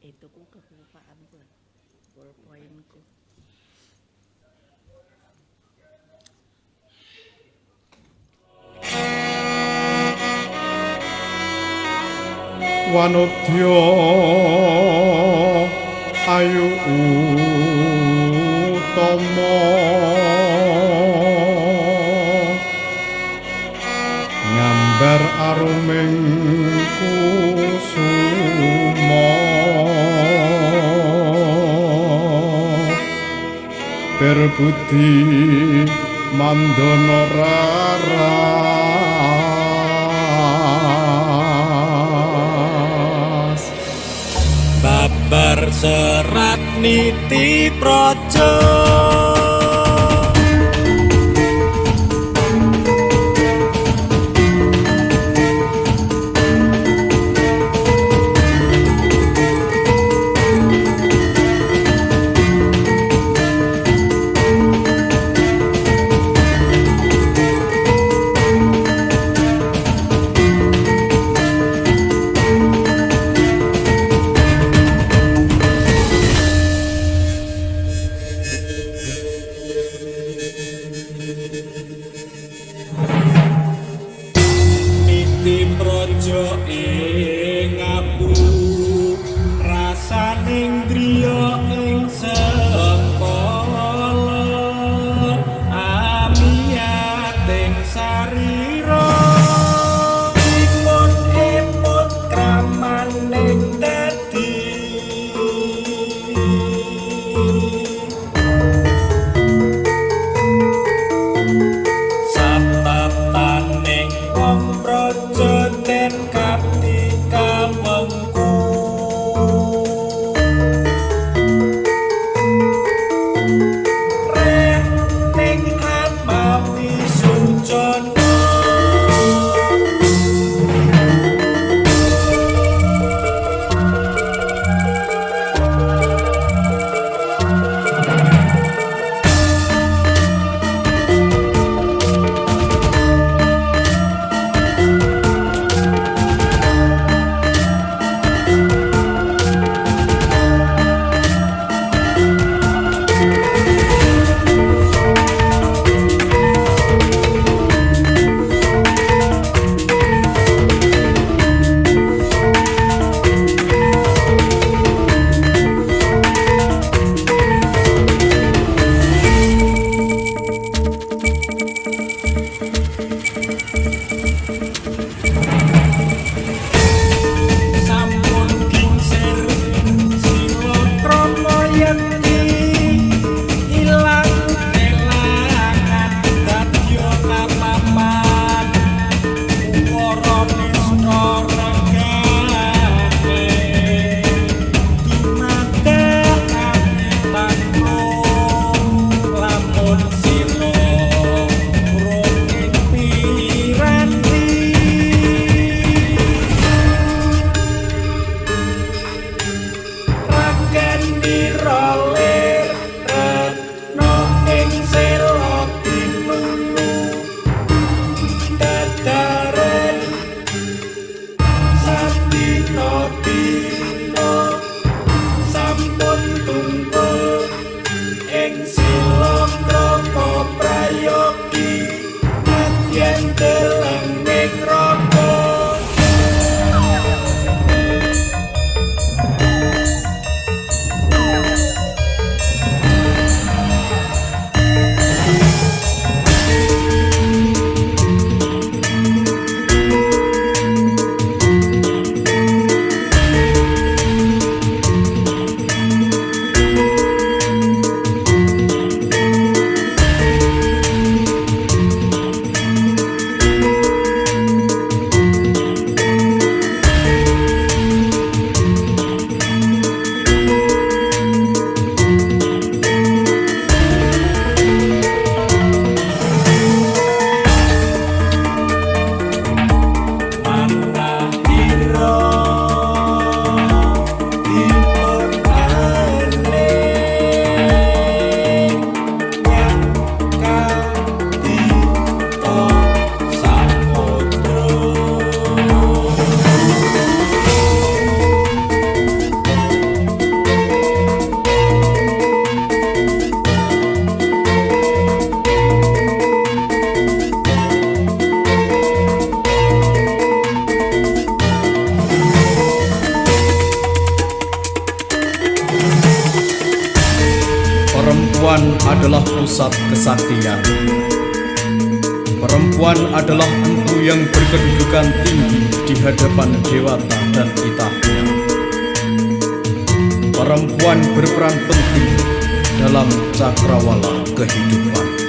Itu ku kelupaan ku ballpointku. Wanodya ayu utama ngambar aruming kusuma berbudi mandana raras babar serat niti praja Perempuan adalah pusat kesaktian. Perempuan adalah empu yang berkedudukan tinggi di hadapan dewata dan titahnya. Perempuan berperan penting dalam cakrawala kehidupan.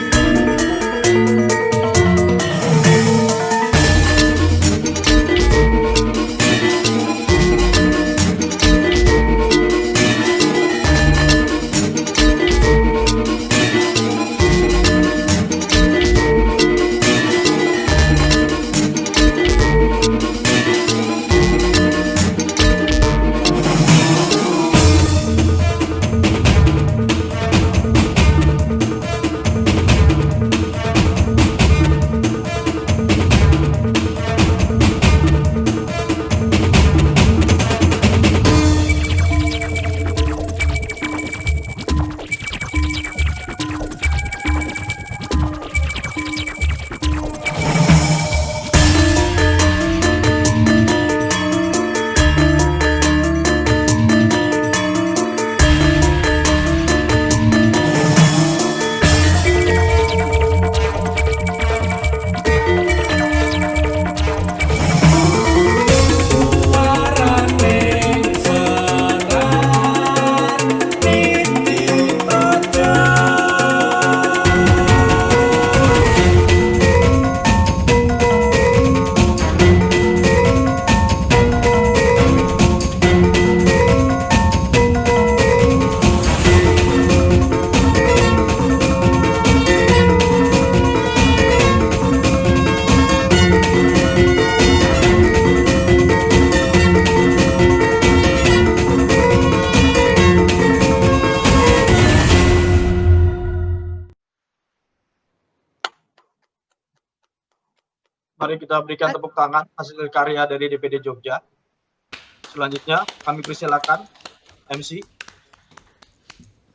Mari kita berikan tepuk tangan hasil karya dari DPD Jogja. Selanjutnya kami persilakan MC.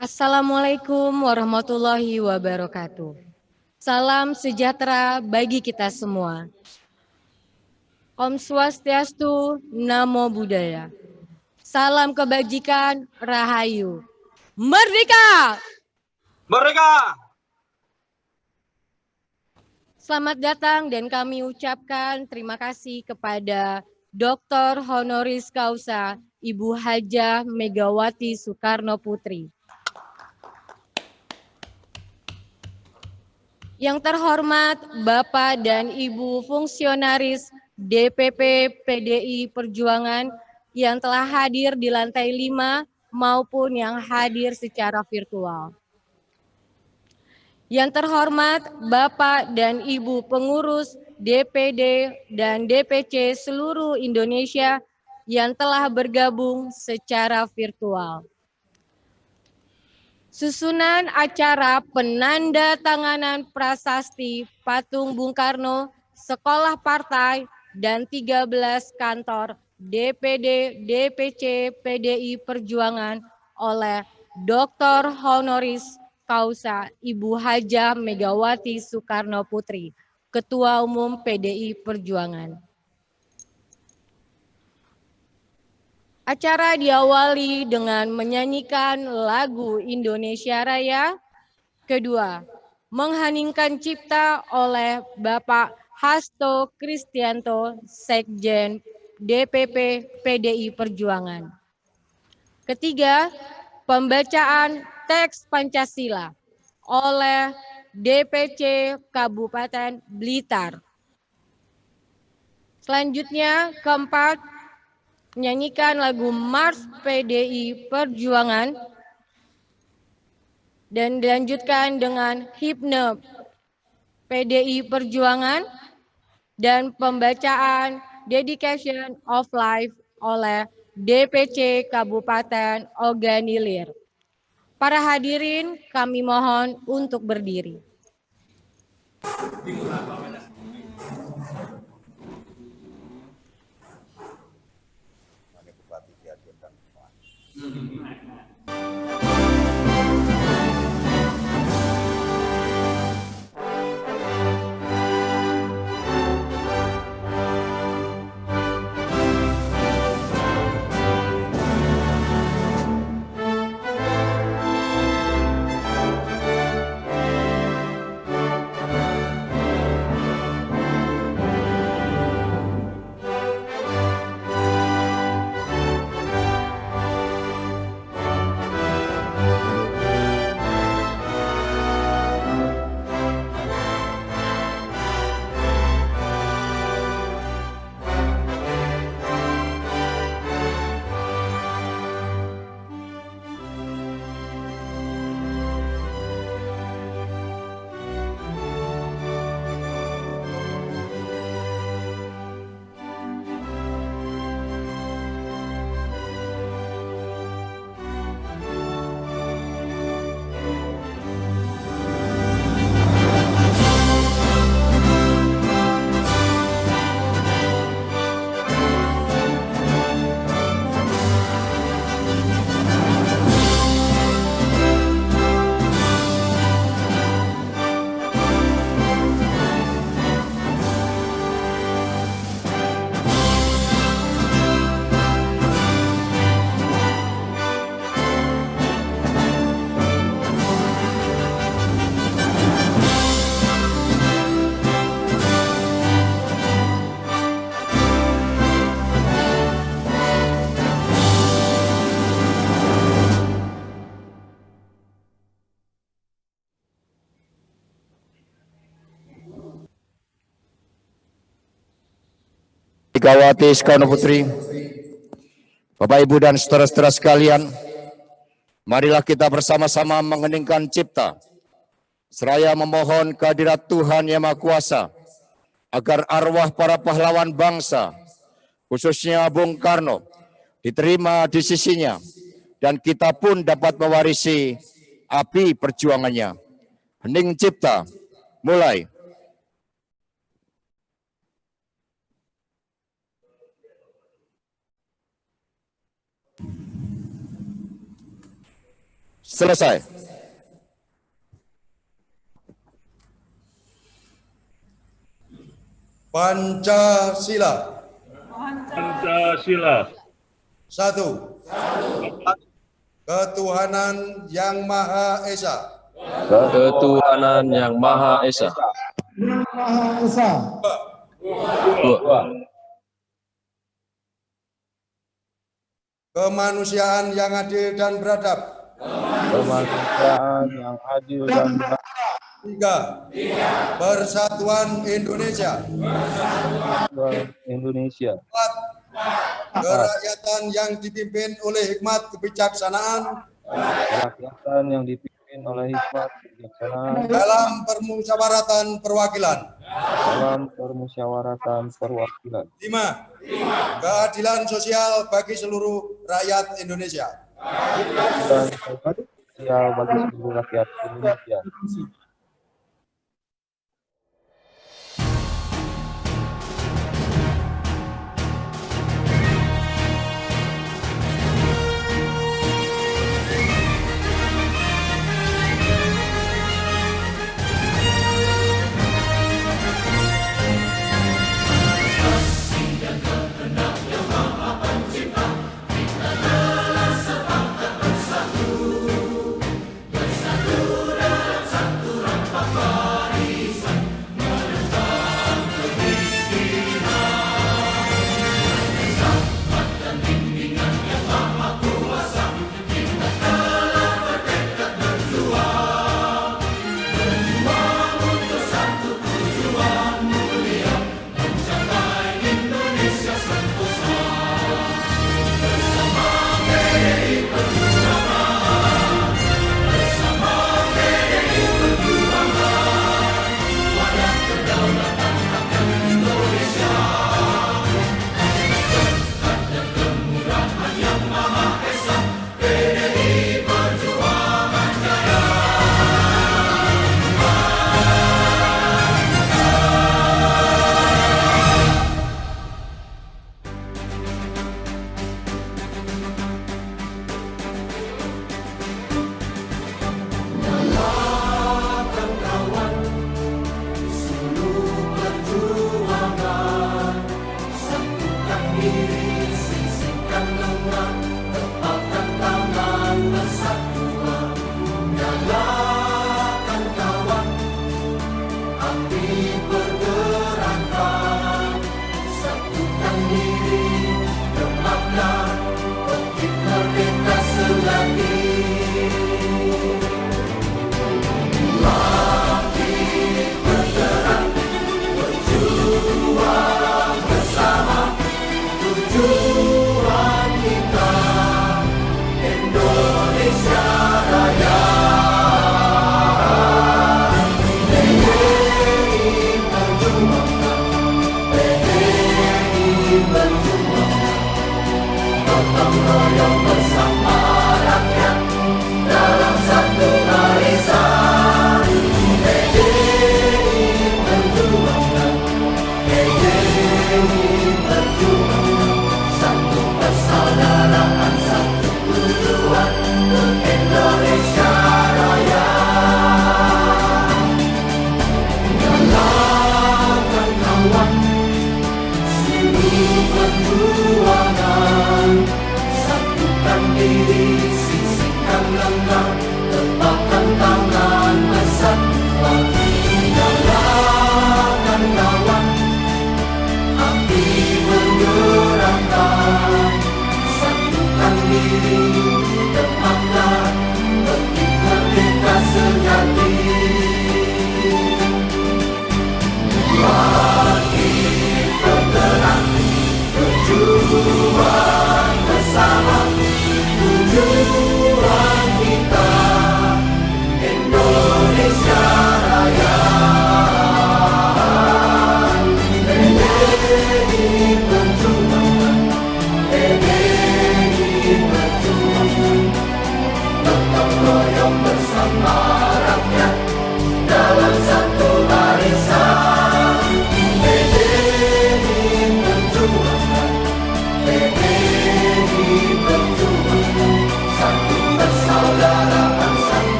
Assalamualaikum warahmatullahi wabarakatuh. Salam sejahtera bagi kita semua. Om Swastiastu, Namo Buddhaya. Salam kebajikan, Rahayu. Merdeka! Merdeka! Selamat datang dan kami ucapkan terima kasih kepada Dr. Honoris Causa Ibu Hajah Megawati Soekarno Putri. Yang terhormat Bapak dan Ibu fungsionaris DPP PDI Perjuangan yang telah hadir di lantai 5 maupun yang hadir secara virtual. Yang terhormat Bapak dan Ibu pengurus DPD dan DPC seluruh Indonesia yang telah bergabung secara virtual. Susunan acara penandatanganan prasasti Patung Bung Karno, sekolah partai, dan 13 kantor DPD, DPC, PDI Perjuangan oleh Dr. Honoris Causa Ibu Hajah Megawati Soekarno Putri, Ketua Umum PDI Perjuangan. Acara diawali dengan menyanyikan lagu Indonesia Raya. Kedua, mengheningkan cipta oleh Bapak Hasto Kristianto, Sekjen DPP PDI Perjuangan. Ketiga, pembacaan teks Pancasila oleh DPC Kabupaten Blitar. Selanjutnya, keempat, menyanyikan lagu Mars PDI Perjuangan dan dilanjutkan dengan himne PDI Perjuangan dan pembacaan Dedication of Life oleh DPC Kabupaten Oganilir. Para hadirin, kami mohon untuk berdiri. Megawati Soekarno Putri. Bapak, Ibu, dan saudara-saudara sekalian, marilah kita bersama-sama mengheningkan cipta, seraya memohon kehadirat Tuhan Yang Maha Kuasa, agar arwah para pahlawan bangsa, khususnya Bung Karno, diterima di sisinya, dan kita pun dapat mewarisi api perjuangannya. Hening cipta, mulai. Selesai. Pancasila. Pancasila. Satu. Ketuhanan Yang Maha Esa. Ketuhanan Yang Maha Esa. Dua. Kemanusiaan yang adil dan beradab. Kemanusiaan yang adil dan beradab. Tiga. Persatuan Indonesia. Empat. Kerakyatan yang dipimpin oleh hikmat kebijaksanaan. Dalam permusyawaratan perwakilan. Lima. Keadilan sosial bagi seluruh rakyat Indonesia.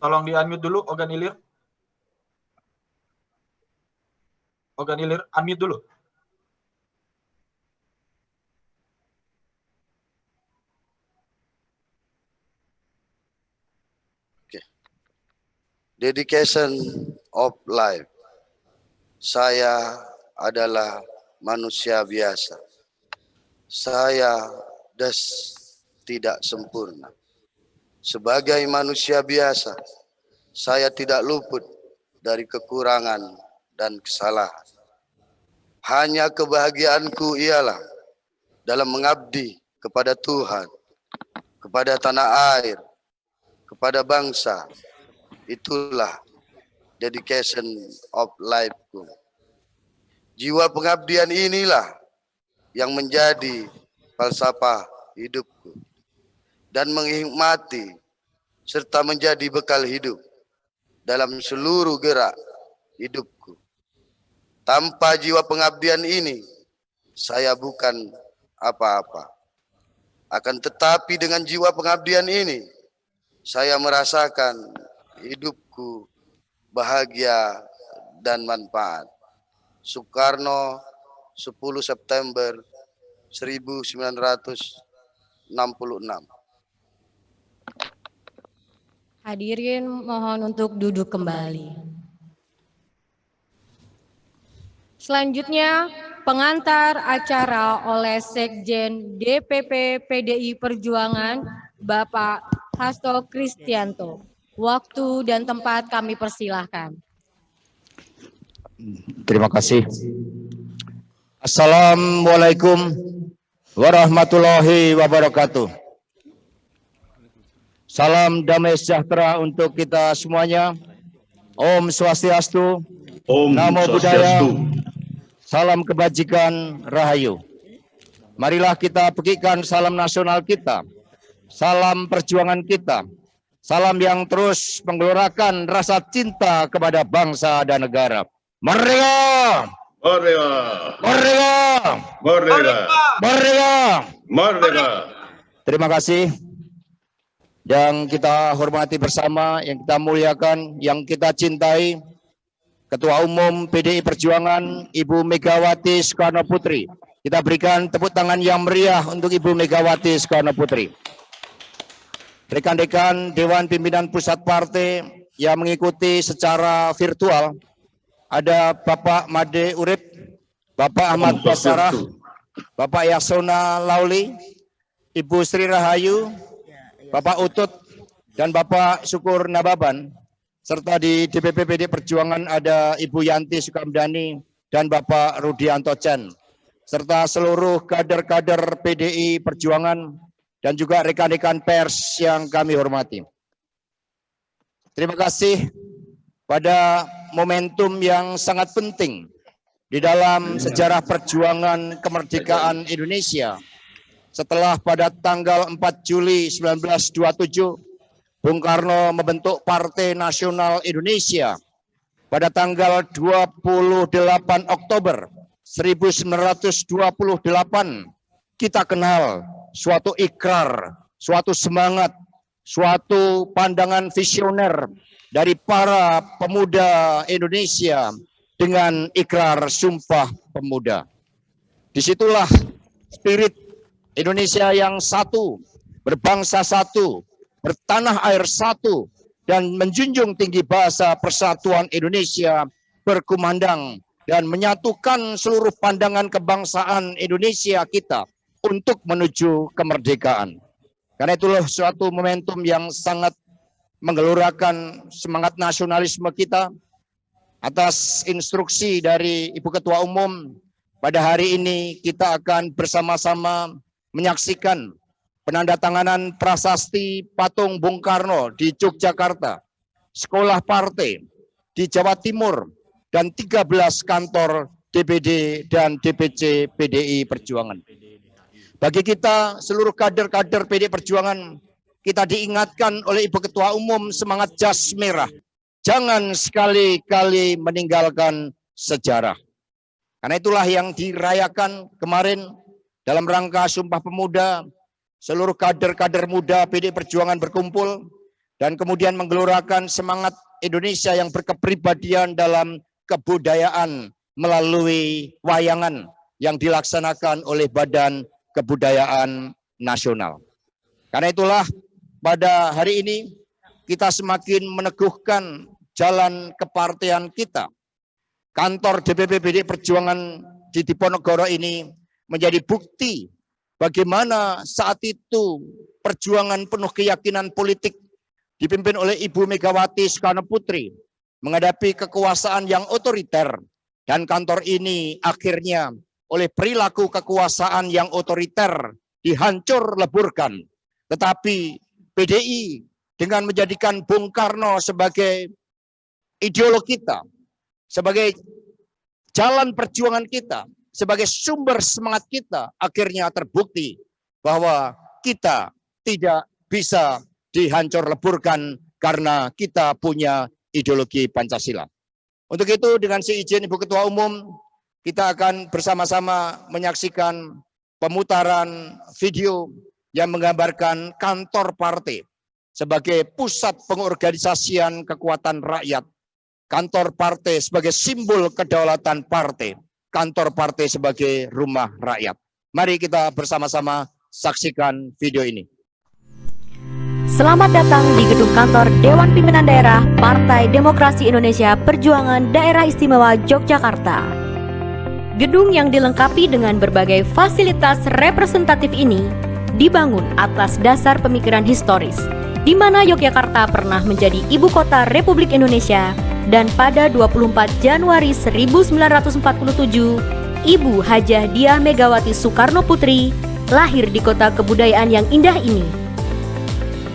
Tolong di-unmute dulu, Ogan Ilir. Ogan Ilir, unmute dulu. Dedication of life. Saya adalah manusia biasa. Saya tidak sempurna. Sebagai manusia biasa, saya tidak luput dari kekurangan dan kesalahan. Hanya kebahagiaanku ialah dalam mengabdi kepada Tuhan, kepada tanah air, kepada bangsa. Itulah dedication of life-ku. Jiwa pengabdian inilah yang menjadi falsafah hidupku dan menikmati serta menjadi bekal hidup dalam seluruh gerak hidupku. Tanpa jiwa pengabdian ini, saya bukan apa-apa. Akan tetapi dengan jiwa pengabdian ini, saya merasakan hidupku bahagia dan manfaat. Soekarno, 10 September 1966. Hadirin mohon untuk duduk kembali. Selanjutnya, pengantar acara oleh Sekjen DPP PDI Perjuangan, Bapak Hasto Kristianto. Waktu dan tempat kami persilahkan. Terima kasih. Assalamualaikum warahmatullahi wabarakatuh. Salam damai sejahtera untuk kita semuanya. Om Swastiastu, Namo Buddhaya, salam kebajikan, Rahayu. Marilah kita pegikan salam nasional kita, salam perjuangan kita, salam yang terus menggelorakan rasa cinta kepada bangsa dan negara. Merdeka! Merdeka! Merdeka! Merdeka! Merdeka! Merdeka! Terima kasih. Yang kita hormati bersama, yang kita muliakan, yang kita cintai, Ketua Umum PDI Perjuangan, Ibu Megawati Soekarno Putri. Kita berikan tepuk tangan yang meriah untuk Ibu Megawati Soekarno Putri. Rekan-rekan Dewan Pimpinan Pusat Partai yang mengikuti secara virtual, ada Bapak Made Urip, Bapak Ahmad Basarah, Bapak Yasona Lauli, Ibu Sri Rahayu, Bapak Utut, dan Bapak Syukur Nababan, serta di DPP PDI Perjuangan ada Ibu Yanti Sukamdani dan Bapak Rudianto Chan, serta seluruh kader-kader PDI Perjuangan dan juga rekan-rekan pers yang kami hormati. Terima kasih pada momentum yang sangat penting di dalam sejarah perjuangan kemerdekaan Indonesia. Setelah pada tanggal 4 Juli 1927, Bung Karno membentuk Partai Nasional Indonesia. Pada tanggal 28 Oktober 1928, kita kenal suatu ikrar, suatu semangat, suatu pandangan visioner dari para pemuda Indonesia dengan ikrar Sumpah Pemuda. Disitulah spirit Indonesia yang satu, berbangsa satu, bertanah air satu, dan menjunjung tinggi bahasa persatuan Indonesia berkumandang dan menyatukan seluruh pandangan kebangsaan Indonesia kita untuk menuju kemerdekaan. Karena itulah suatu momentum yang sangat menggelorakan semangat nasionalisme kita. Atas instruksi dari Ibu Ketua Umum, pada hari ini kita akan bersama-sama menyaksikan penandatanganan prasasti patung Bung Karno di Yogyakarta, sekolah partai di Jawa Timur, dan 13 kantor DPD dan DPC PDI Perjuangan. Bagi kita seluruh kader-kader PDI Perjuangan, kita diingatkan oleh Ibu Ketua Umum semangat jas merah. Jangan sekali-kali meninggalkan sejarah. Karena itulah yang dirayakan kemarin dalam rangka Sumpah Pemuda, seluruh kader-kader muda PDI Perjuangan berkumpul dan kemudian menggelorakan semangat Indonesia yang berkepribadian dalam kebudayaan melalui wayangan yang dilaksanakan oleh Badan Kebudayaan Nasional. Karena itulah pada hari ini kita semakin meneguhkan jalan kepartean kita. Kantor DPP PDI Perjuangan di Diponegoro ini menjadi bukti bagaimana saat itu perjuangan penuh keyakinan politik dipimpin oleh Ibu Megawati Soekarno Putri menghadapi kekuasaan yang otoriter, dan kantor ini akhirnya oleh perilaku kekuasaan yang otoriter dihancur leburkan. Tetapi PDI dengan menjadikan Bung Karno sebagai ideolog kita, sebagai jalan perjuangan kita, sebagai sumber semangat kita, akhirnya terbukti bahwa kita tidak bisa dihancur leburkan karena kita punya ideologi Pancasila. Untuk itu dengan seizin Ibu Ketua Umum, kita akan bersama-sama menyaksikan pemutaran video yang menggambarkan kantor partai sebagai pusat pengorganisasian kekuatan rakyat, kantor partai sebagai simbol kedaulatan partai, kantor partai sebagai rumah rakyat. Mari kita bersama-sama saksikan video ini. Selamat datang di gedung kantor Dewan Pimpinan Daerah Partai Demokrasi Indonesia Perjuangan Daerah Istimewa Yogyakarta. Gedung yang dilengkapi dengan berbagai fasilitas representatif ini dibangun atas dasar pemikiran historis, di mana Yogyakarta pernah menjadi ibu kota Republik Indonesia, dan pada 24 Januari 1947, Ibu Hajah Diah Megawati Soekarno Putri lahir di kota kebudayaan yang indah ini.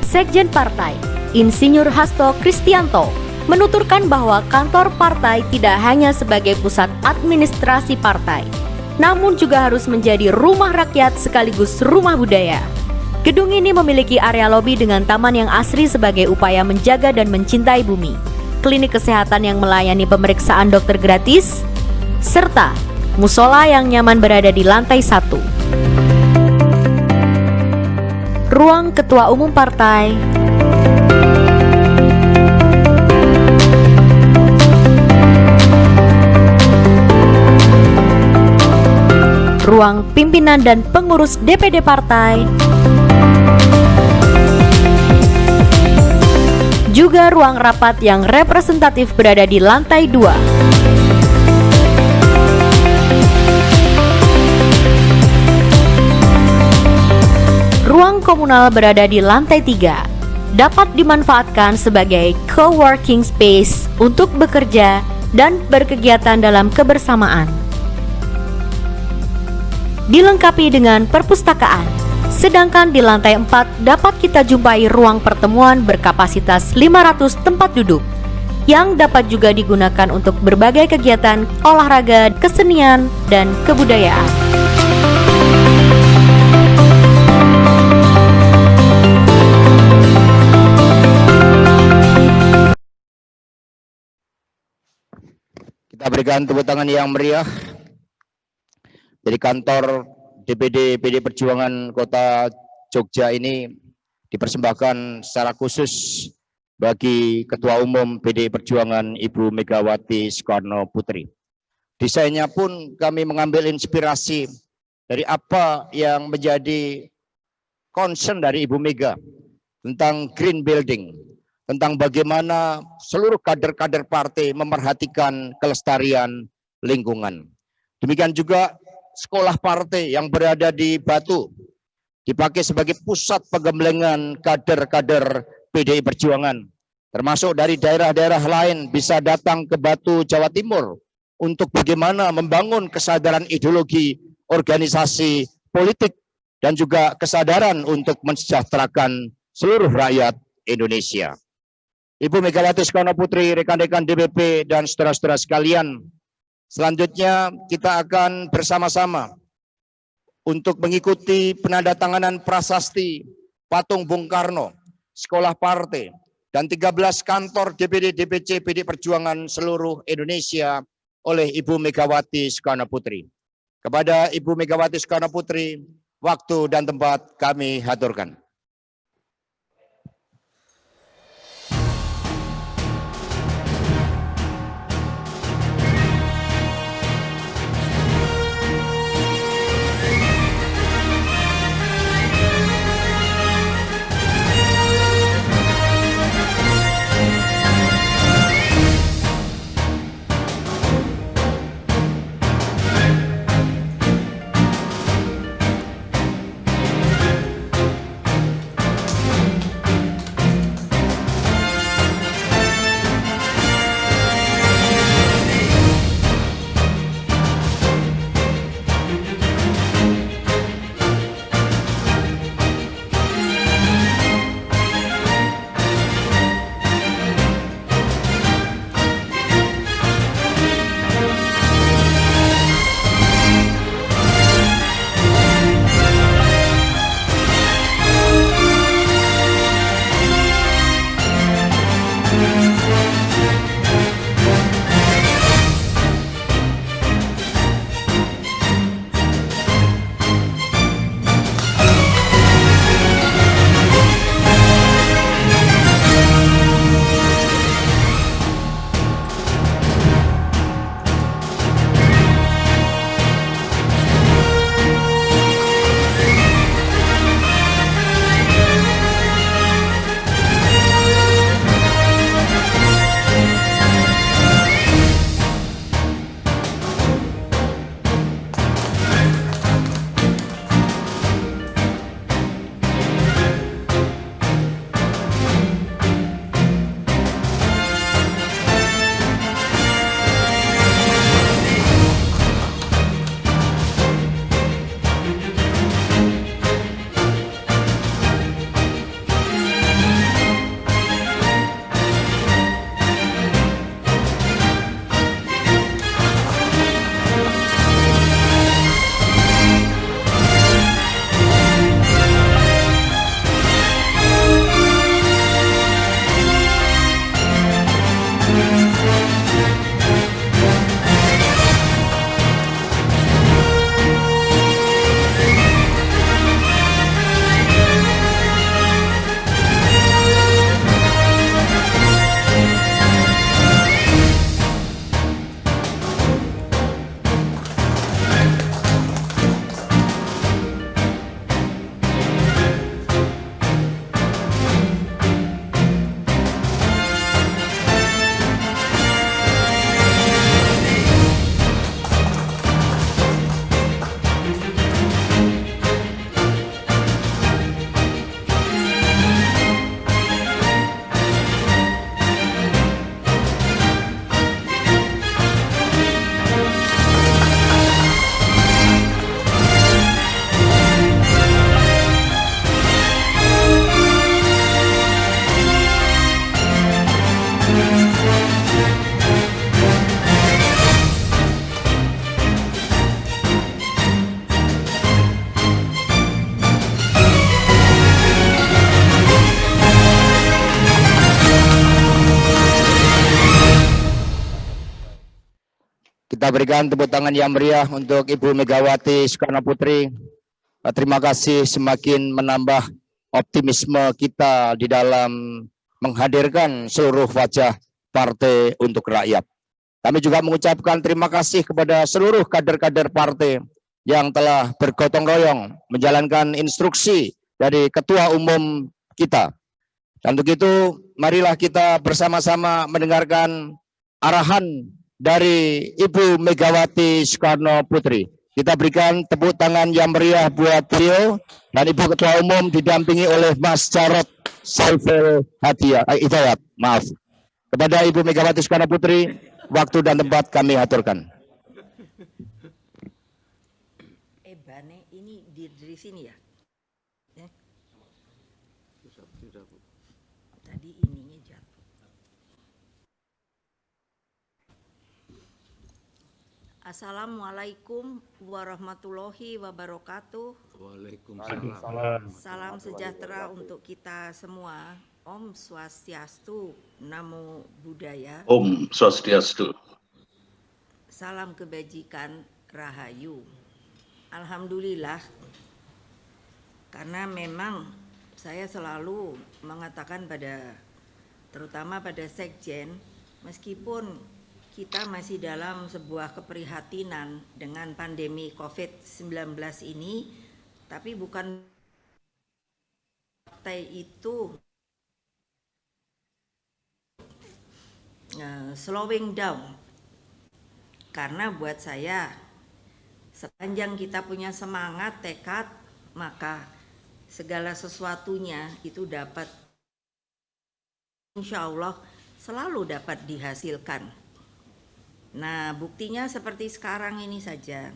Sekjen Partai, Insinyur Hasto Kristianto, menuturkan bahwa kantor partai tidak hanya sebagai pusat administrasi partai, namun juga harus menjadi rumah rakyat sekaligus rumah budaya. Gedung ini memiliki area lobi dengan taman yang asri sebagai upaya menjaga dan mencintai bumi, klinik kesehatan yang melayani pemeriksaan dokter gratis, serta musola yang nyaman berada di lantai 1. Ruang Ketua Umum Partai, ruang pimpinan dan pengurus DPD partai, juga ruang rapat yang representatif berada di lantai 2. Ruang komunal berada di lantai 3, dapat dimanfaatkan sebagai co-working space untuk bekerja dan berkegiatan dalam kebersamaan. Dilengkapi dengan perpustakaan, sedangkan di lantai 4 dapat kita jumpai ruang pertemuan berkapasitas 500 tempat duduk, yang dapat juga digunakan untuk berbagai kegiatan olahraga, kesenian, dan kebudayaan. Kita berikan tepuk tangan yang meriah dari kantor DPD PDI Perjuangan Kota Jogja ini dipersembahkan secara khusus bagi Ketua Umum PDI Perjuangan Ibu Megawati Soekarno Putri. Desainnya pun kami mengambil inspirasi dari apa yang menjadi concern dari Ibu Mega tentang green building, tentang bagaimana seluruh kader-kader partai memerhatikan kelestarian lingkungan. Demikian juga sekolah partai yang berada di Batu dipakai sebagai pusat penggemblengan kader-kader PDI Perjuangan, termasuk dari daerah-daerah lain bisa datang ke Batu, Jawa Timur untuk bagaimana membangun kesadaran ideologi organisasi politik dan juga kesadaran untuk mensejahterakan seluruh rakyat Indonesia. Ibu Megawati Soekarno Putri, rekan-rekan DPP dan saudara-saudara sekalian, selanjutnya kita akan bersama-sama untuk mengikuti penandatanganan prasasti patung Bung Karno, sekolah partai, dan 13 kantor DPD DPC PDI Perjuangan seluruh Indonesia oleh Ibu Megawati Soekarno Putri. Kepada Ibu Megawati Soekarno Putri, waktu dan tempat kami haturkan. Kita berikan tepuk tangan yang meriah untuk Ibu Megawati Soekarno Putri. Terima kasih semakin menambah optimisme kita di dalam menghadirkan seluruh wajah partai untuk rakyat. Kami juga mengucapkan terima kasih kepada seluruh kader-kader partai yang telah bergotong royong menjalankan instruksi dari Ketua Umum kita. Dan untuk itu, marilah kita bersama-sama mendengarkan arahan dari Ibu Megawati Soekarno Putri. Kita berikan tepuk tangan yang meriah buat beliau dan Ibu Ketua Umum didampingi oleh Mas Jarod Saiful Hidayat. Maaf. Kepada Ibu Megawati Soekarno Putri, waktu dan tempat kami aturkan. Bane ini dari sini ya? Tadi ininya jatuh. Assalamualaikum warahmatullahi wabarakatuh. Waalaikumsalam. Salam sejahtera untuk kita semua. Om Swastiastu, Namo Buddhaya. Om Swastiastu. Salam kebajikan, Rahayu. Alhamdulillah, karena memang saya selalu mengatakan terutama pada Sekjen, meskipun kita masih dalam sebuah keprihatinan dengan pandemi COVID-19 ini, tapi bukan partai itu slowing down. Karena buat saya, sepanjang kita punya semangat, tekad, maka segala sesuatunya itu dapat, insya Allah, selalu dapat dihasilkan. Nah, buktinya seperti sekarang ini saja.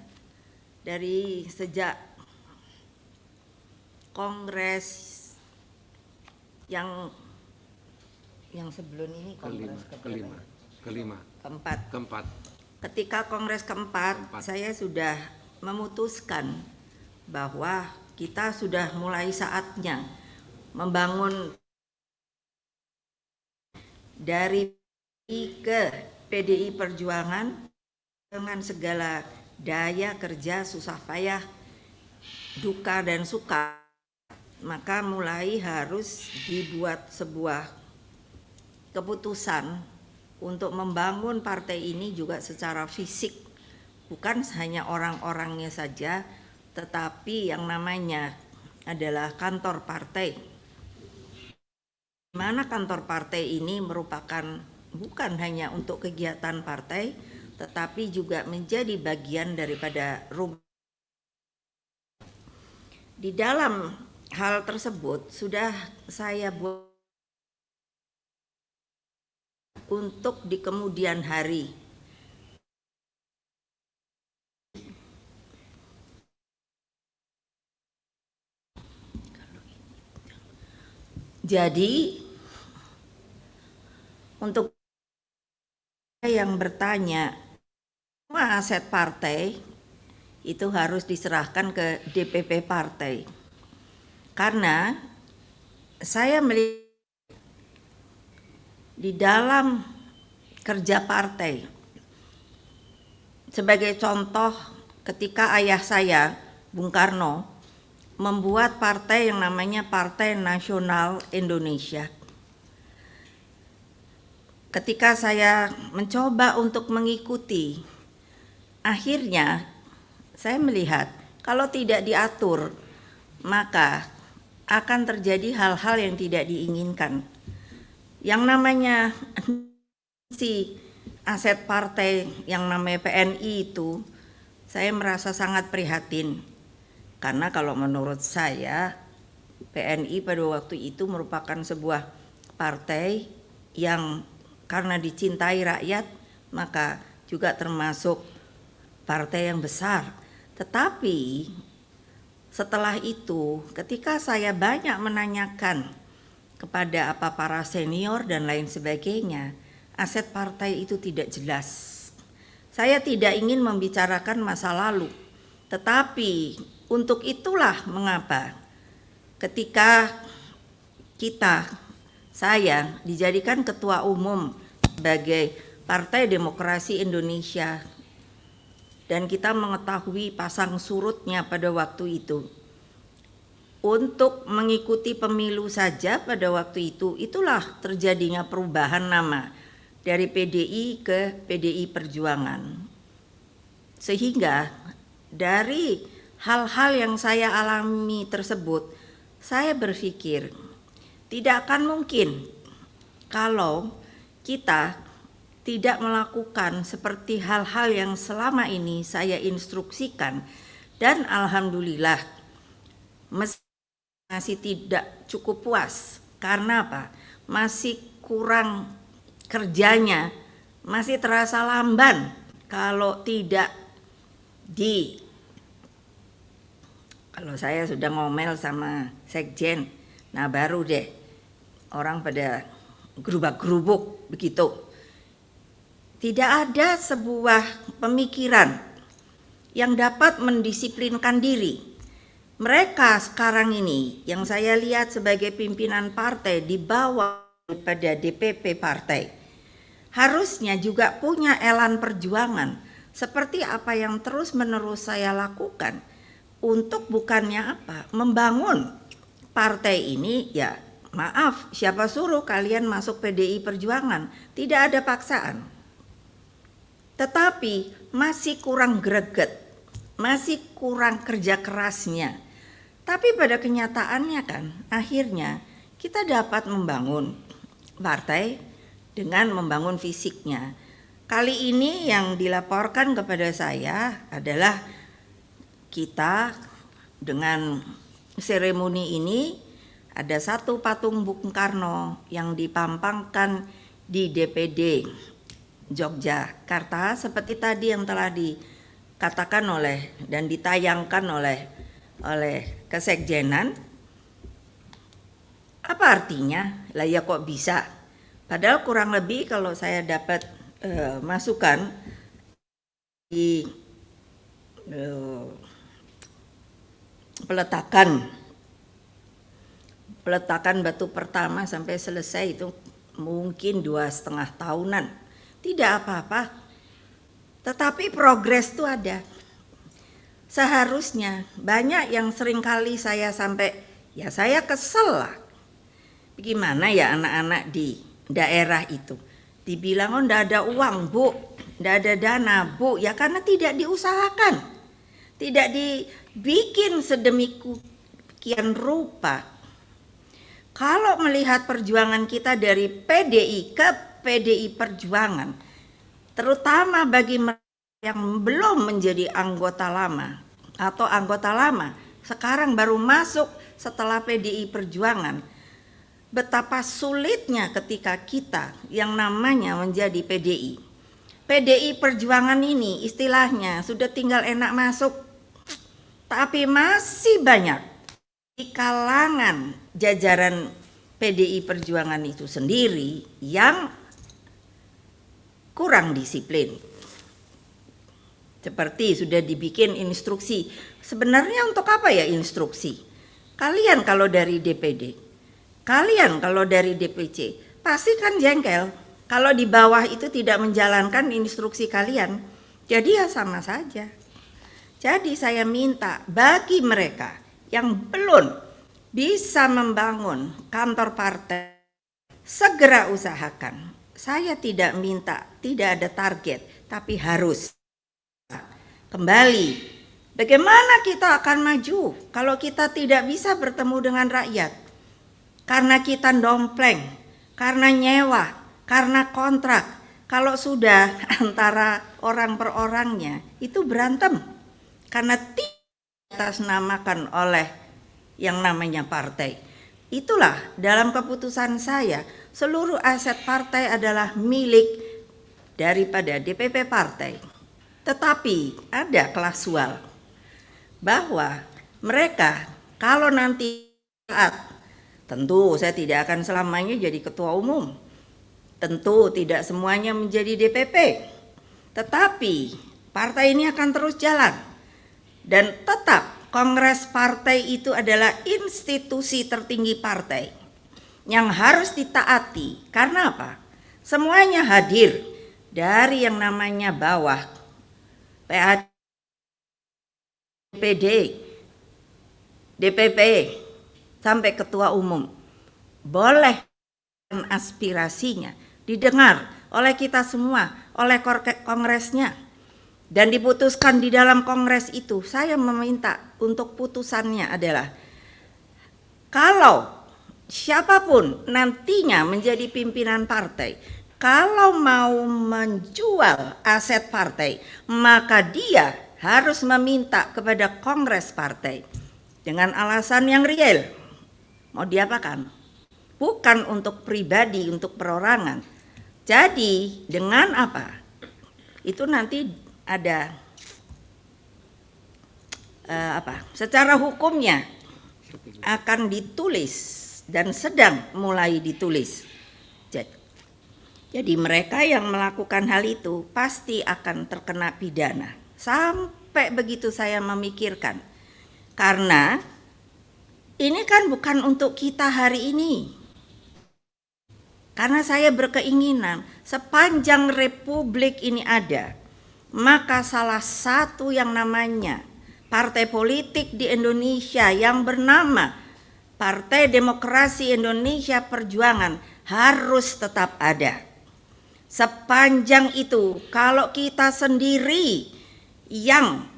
Dari sejak kongres yang sebelum ini, kongres keempat. Ketika kongres keempat, saya sudah memutuskan bahwa kita sudah mulai saatnya membangun dari ke PDI Perjuangan dengan segala daya kerja, susah payah, duka dan suka, maka mulai harus dibuat sebuah keputusan untuk membangun partai ini juga secara fisik, bukan hanya orang-orangnya saja, tetapi yang namanya adalah kantor partai. Di mana kantor partai ini merupakan bukan hanya untuk kegiatan partai, tetapi juga menjadi bagian daripada rumah. Di dalam hal tersebut sudah saya buat untuk di kemudian hari. Jadi untuk yang bertanya, semua aset partai itu harus diserahkan ke DPP partai. Karena saya melihat di dalam kerja partai, sebagai contoh ketika ayah saya, Bung Karno, membuat partai yang namanya Partai Nasional Indonesia. Ketika saya mencoba untuk mengikuti, akhirnya saya melihat kalau tidak diatur, maka akan terjadi hal-hal yang tidak diinginkan. Yang namanya si aset partai yang namanya PNI itu, saya merasa sangat prihatin. Karena kalau menurut saya, PNI pada waktu itu merupakan sebuah partai yang karena dicintai rakyat, maka juga termasuk partai yang besar. Tetapi setelah itu, ketika saya banyak menanyakan kepada para senior dan lain sebagainya, aset partai itu tidak jelas. Saya tidak ingin membicarakan masa lalu, tetapi untuk itulah mengapa ketika saya dijadikan ketua umum sebagai Partai Demokrasi Indonesia dan kita mengetahui pasang surutnya pada waktu itu. Untuk mengikuti pemilu saja pada waktu itu, itulah terjadinya perubahan nama dari PDI ke PDI Perjuangan. Sehingga dari hal-hal yang saya alami tersebut, saya berpikir tidak akan mungkin kalau kita tidak melakukan seperti hal-hal yang selama ini saya instruksikan, dan alhamdulillah masih tidak cukup puas. Karena apa? Masih kurang kerjanya, masih terasa lamban kalau tidak kalau saya sudah ngomel sama sekjen, nah baru deh orang pada gerubak-gerubuk begitu. Tidak ada sebuah pemikiran yang dapat mendisiplinkan diri. Mereka sekarang ini yang saya lihat sebagai pimpinan partai di bawah pada DPP partai, harusnya juga punya elan perjuangan seperti apa yang terus-menerus saya lakukan untuk bukannya apa? Membangun partai ini. Ya maaf, siapa suruh kalian masuk PDI Perjuangan? Tidak ada paksaan. Tetapi masih kurang greget, masih kurang kerja kerasnya. Tapi pada kenyataannya kan, akhirnya kita dapat membangun partai dengan membangun fisiknya. Kali ini yang dilaporkan kepada saya adalah kita dengan seremoni ini ada satu patung Bung Karno yang dipampangkan di DPD Yogyakarta seperti tadi yang telah dikatakan oleh dan ditayangkan oleh kesekjenan. Apa artinya? Lah ya kok bisa? Padahal kurang lebih kalau saya dapat masukan di peletakan batu pertama sampai selesai itu mungkin 2,5 tahunan. Tidak apa-apa, tetapi progres itu ada. Seharusnya banyak yang seringkali saya sampai ya saya kesel lah. Bagaimana ya anak-anak di daerah itu dibilang oh ndak ada uang bu, ndak ada dana bu, ya karena tidak diusahakan, tidak dibikin sedemikian rupa. Kalau melihat perjuangan kita dari PDI ke PDI Perjuangan, terutama bagi mereka yang belum menjadi anggota lama atau anggota lama sekarang baru masuk setelah PDI Perjuangan, betapa sulitnya ketika kita yang namanya menjadi PDI. PDI Perjuangan ini istilahnya sudah tinggal enak masuk, tapi masih banyak di kalangan jajaran PDI Perjuangan itu sendiri yang kurang disiplin. Seperti sudah dibikin instruksi. Sebenarnya untuk apa ya instruksi? Kalian kalau dari DPD, kalian kalau dari DPC, pasti kan jengkel kalau di bawah itu tidak menjalankan instruksi kalian. Jadi ya sama saja. Jadi saya minta bagi mereka yang belum bisa membangun kantor partai, segera usahakan. Saya tidak minta, tidak ada target, tapi harus kembali. Bagaimana kita akan maju kalau kita tidak bisa bertemu dengan rakyat? Karena kita dompleng, karena nyewa, karena kontrak. Kalau sudah antara orang per orangnya itu berantem karena tidak diatasnamakan oleh yang namanya partai. Itulah dalam keputusan saya, seluruh aset partai adalah milik daripada DPP partai. Tetapi ada klausul bahwa mereka kalau nanti saat, tentu saya tidak akan selamanya jadi ketua umum, tentu tidak semuanya menjadi DPP, tetapi partai ini akan terus jalan dan tetap kongres partai itu adalah institusi tertinggi partai yang harus ditaati. Karena apa? Semuanya hadir dari yang namanya bawah, PAD DPD, DPP, sampai ketua umum. Boleh aspirasinya didengar oleh kita semua, oleh kongresnya, dan diputuskan di dalam kongres itu. Saya meminta untuk putusannya adalah, kalau siapapun nantinya menjadi pimpinan partai, kalau mau menjual aset partai, maka dia harus meminta kepada kongres partai dengan alasan yang real. Mau diapakan? Bukan untuk pribadi, untuk perorangan. Jadi dengan apa? Itu nanti ada secara hukumnya akan ditulis dan sedang mulai ditulis. Jadi mereka yang melakukan hal itu pasti akan terkena pidana. Sampai begitu saya memikirkan. Karena ini kan bukan untuk kita hari ini. Karena saya berkeinginan sepanjang republik ini ada, maka salah satu yang namanya partai politik di Indonesia yang bernama Partai Demokrasi Indonesia Perjuangan harus tetap ada. Sepanjang itu, kalau kita sendiri yang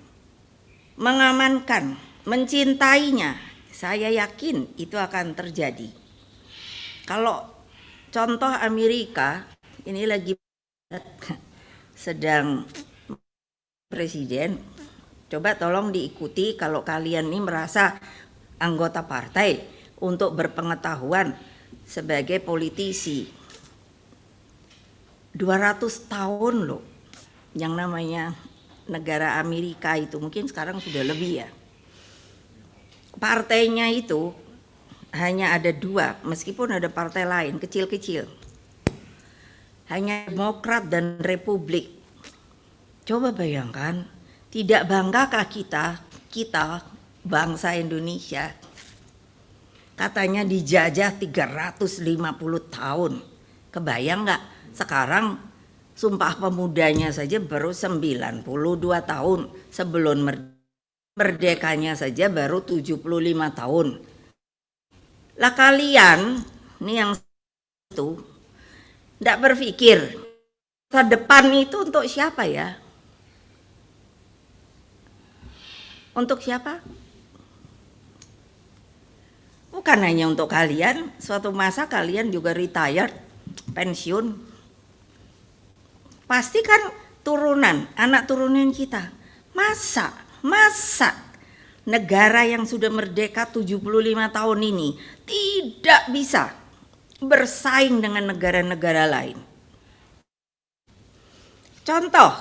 mengamankan, mencintainya, saya yakin itu akan terjadi. Kalau contoh Amerika, ini lagi sedang presiden, coba tolong diikuti kalau kalian ini merasa anggota partai untuk berpengetahuan sebagai politisi. 200 tahun loh yang namanya negara Amerika itu, mungkin sekarang sudah lebih ya. Partainya itu hanya ada 2, meskipun ada partai lain kecil-kecil. Hanya Demokrat dan Republik. Coba bayangkan, tidak banggakah kita bangsa Indonesia, katanya dijajah 350 tahun. Kebayang nggak? Sekarang Sumpah Pemudanya saja baru 92 tahun, sebelum merdekanya saja baru 75 tahun. Lah kalian nih yang itu enggak berpikir masa depan itu untuk siapa ya? Untuk siapa? Bukan hanya untuk kalian, suatu masa kalian juga retired, pensiun. Pasti kan turunan, anak turunan kita. Masa negara yang sudah merdeka 75 tahun ini tidak bisa bersaing dengan negara-negara lain. Contoh,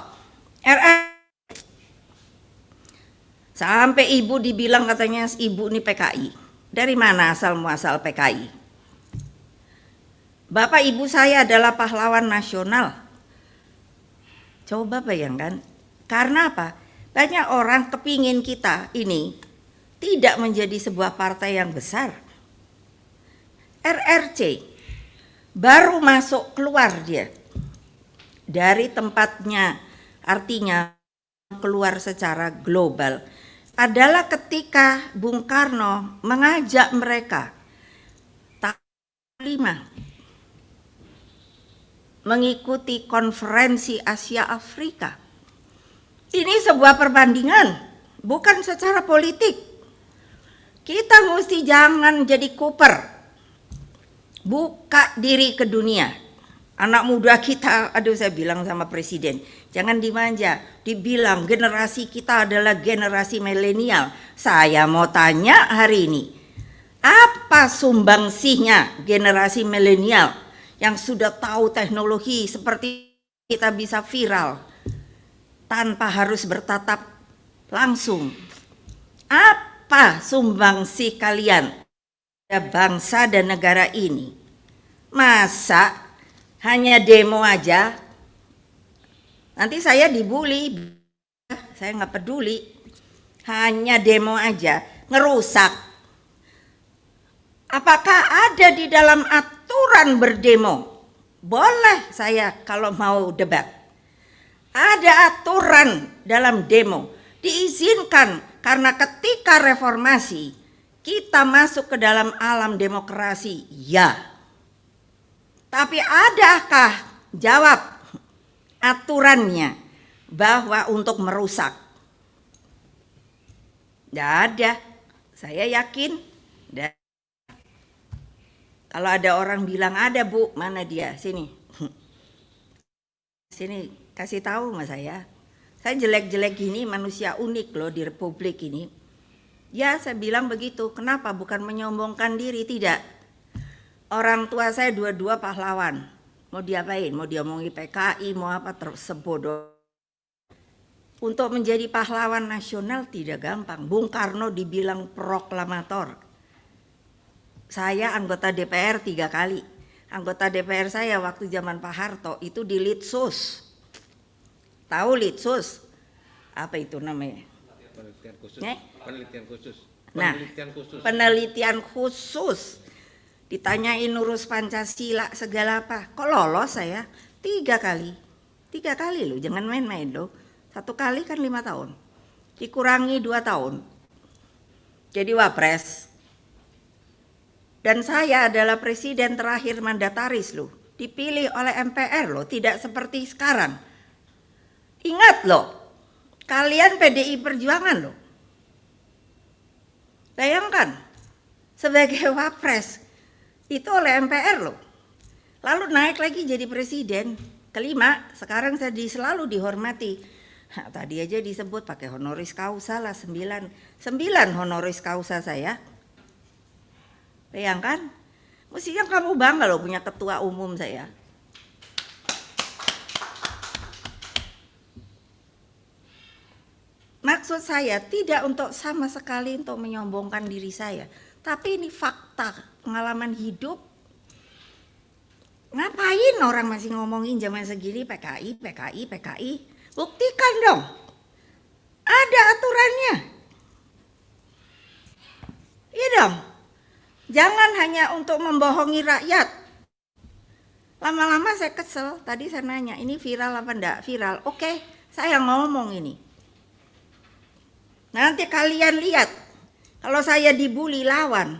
sampai ibu dibilang katanya ibu ini PKI. Dari mana asal muasal PKI? Bapak ibu saya adalah pahlawan nasional. Coba bayangkan, karena apa? Banyak orang kepingin kita ini tidak menjadi sebuah partai yang besar. RRC baru masuk keluar dia dari tempatnya, artinya keluar secara global, adalah ketika Bung Karno mengajak mereka tahun 5 mengikuti konferensi Asia Afrika. Ini sebuah perbandingan, bukan secara politik. Kita mesti jangan jadi kuper, buka diri ke dunia. Anak muda kita, aduh saya bilang sama presiden, jangan dimanja, dibilang generasi kita adalah generasi milenial. Saya mau tanya hari ini, apa sumbangsihnya generasi milenial yang sudah tahu teknologi seperti kita bisa viral tanpa harus bertatap langsung? Apa sumbangsih kalian pada bangsa dan negara ini? Masa hanya demo aja? Nanti saya dibully, saya nggak peduli. Hanya demo aja, ngerusak. Apakah ada di dalam aturan berdemo? Boleh saya kalau mau debat. Ada aturan dalam demo, diizinkan Karena ketika reformasi kita masuk ke dalam alam demokrasi, ya. Tapi adakah jawab aturannya bahwa untuk merusak? Tidak ada. Saya yakin. Dan kalau ada orang bilang ada, Bu, mana dia? Sini. Sini, kasih tahu sama saya. Saya jelek-jelek gini, manusia unik loh di Republik ini. Ya, saya bilang begitu. Kenapa? Bukan menyombongkan diri, tidak. Orang tua saya dua-dua pahlawan. Mau diapain? Mau diomongi PKI, mau apa, terus sebodoh. Untuk menjadi pahlawan nasional tidak gampang. Bung Karno dibilang proklamator. Saya anggota DPR 3 kali. Anggota DPR saya waktu zaman Pak Harto itu di Litsus. Tahu Litsus? Apa itu namanya? Penelitian khusus. Penelitian khusus. Nah, penelitian khusus. Ditanyain urus Pancasila segala apa. Kok lolos saya? 3 kali. 3 kali loh, jangan main-main loh. 1 kali kan 5 tahun. Dikurangi 2 tahun. Jadi wapres. Dan saya adalah presiden terakhir mandataris loh. Dipilih oleh MPR loh, tidak seperti sekarang. Ingat loh, kalian PDI Perjuangan loh. Bayangkan, sebagai wapres, itu oleh MPR loh. Lalu naik lagi jadi presiden. Kelima, sekarang saya selalu dihormati. Nah, tadi aja disebut pakai honoris causa lah, 9 honoris causa saya. Bayangkan, mestinya kamu bangga loh punya ketua umum saya. Maksud saya tidak untuk sama sekali untuk menyombongkan diri saya. Tapi ini fakta, pengalaman hidup. Ngapain orang masih ngomongin zaman segini PKI, PKI, PKI? Buktikan dong. Ada aturannya. Iya dong. Jangan hanya untuk membohongi rakyat. Lama-lama saya kesel. Tadi saya nanya, ini viral apa enggak? Viral. Oke, saya ngomong ini. Nanti kalian lihat, kalau saya dibully lawan.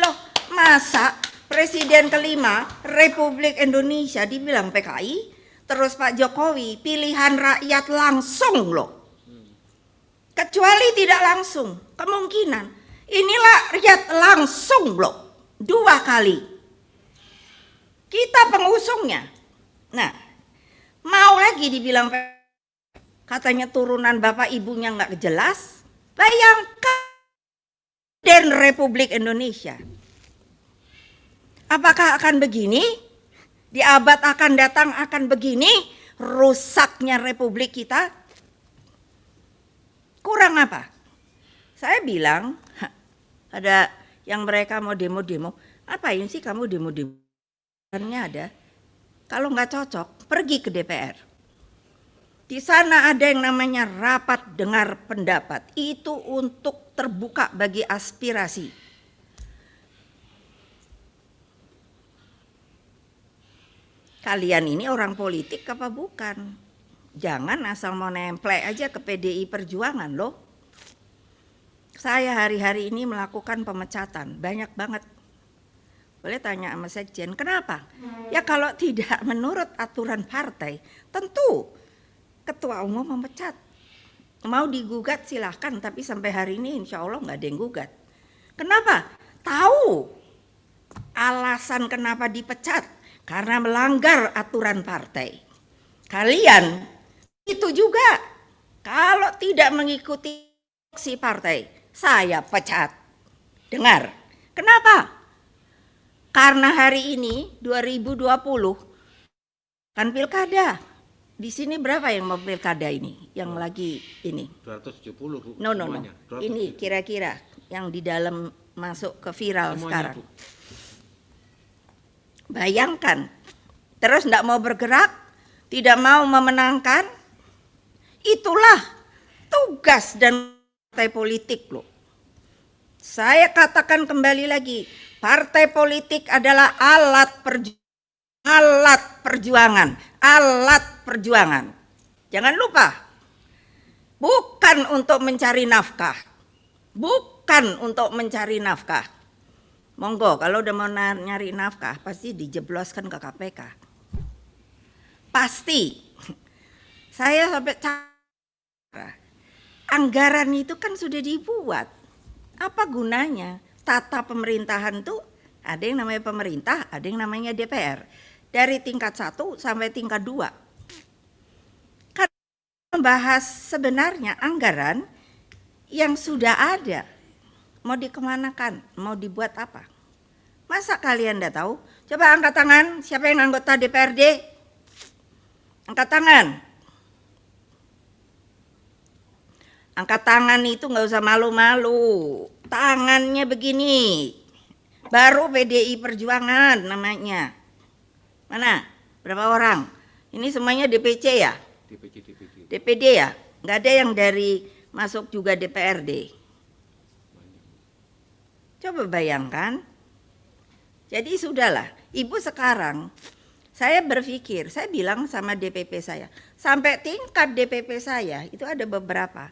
Loh, masa Presiden kelima Republik Indonesia dibilang PKI, terus Pak Jokowi pilihan rakyat langsung loh. Kecuali tidak langsung, kemungkinan. Inilah rakyat langsung loh, 2 kali. Kita pengusungnya. Nah, mau lagi dibilang PKI. Katanya turunan bapak ibunya nggak jelas. Bayangkan Presiden Republik Indonesia. Apakah akan begini? Di abad akan datang akan begini? Rusaknya Republik kita? Kurang apa? Saya bilang, ada yang mereka mau demo-demo. Apain sih kamu demo-demo? Ada. Kalau nggak cocok, pergi ke DPR. Di sana ada yang namanya rapat dengar pendapat. Itu untuk terbuka bagi aspirasi. Kalian ini orang politik apa bukan? Jangan asal mau nemplek aja ke PDI Perjuangan loh. Saya hari-hari ini melakukan pemecatan, banyak banget. Boleh tanya sama sekjen, kenapa? Ya kalau tidak menurut aturan partai, tentu ketua umum memecat. Mau digugat silahkan, tapi sampai hari ini insya Allah nggak ada yang gugat. Kenapa? Tahu alasan kenapa dipecat, karena melanggar aturan partai. Kalian itu juga, kalau tidak mengikuti si partai, saya pecat. Dengar, kenapa? Karena hari ini 2020 kan pilkada. Di sini berapa yang mau pilkada ini? Yang lagi ini? 270 Bu. No. Semuanya. Ini kira-kira yang di dalam masuk ke viral semuanya, sekarang. Bu. Bayangkan, terus enggak mau bergerak, tidak mau memenangkan. Itulah tugas dan partai politik loh. Saya katakan kembali lagi, partai politik adalah alat perjuangan. Jangan lupa, bukan untuk mencari nafkah. Bukan untuk mencari nafkah. Monggo, kalau udah mau nyari nafkah, pasti dijebloskan ke KPK. Pasti. Saya sampai anggaran itu kan sudah dibuat. Apa gunanya? Tata pemerintahan tuh ada yang namanya pemerintah, ada yang namanya DPR. Dari tingkat 1 sampai tingkat 2. Kan membahas sebenarnya anggaran yang sudah ada. Mau dikemanakan? Mau dibuat apa? Masa kalian enggak tahu? Coba angkat tangan, siapa yang anggota DPRD? Angkat tangan. Angkat tangan itu nggak usah malu-malu. Tangannya begini. Baru PDI Perjuangan namanya. Mana? Berapa orang? Ini semuanya DPC ya? DPD ya? Nggak ada yang dari masuk juga DPRD. Coba bayangkan. Jadi sudahlah. Ibu sekarang, saya berpikir, saya bilang sama DPP saya. Sampai tingkat DPP saya, itu ada beberapa.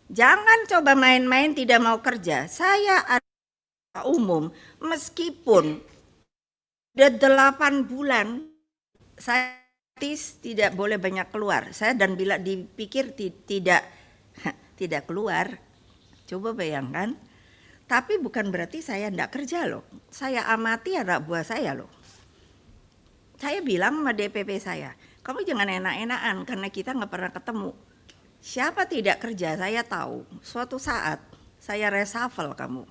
Jangan coba main-main tidak mau kerja. Saya ada umum, meskipun udah 8 bulan, saya tidak boleh banyak keluar. Saya dan bila dipikir tidak keluar. Coba bayangkan. Tapi bukan berarti saya enggak kerja loh. Saya amati anak buah saya loh. Saya bilang sama DPP saya, kamu jangan enak-enakan karena kita nggak pernah ketemu. Siapa tidak kerja saya tahu. Suatu saat saya reshuffle kamu.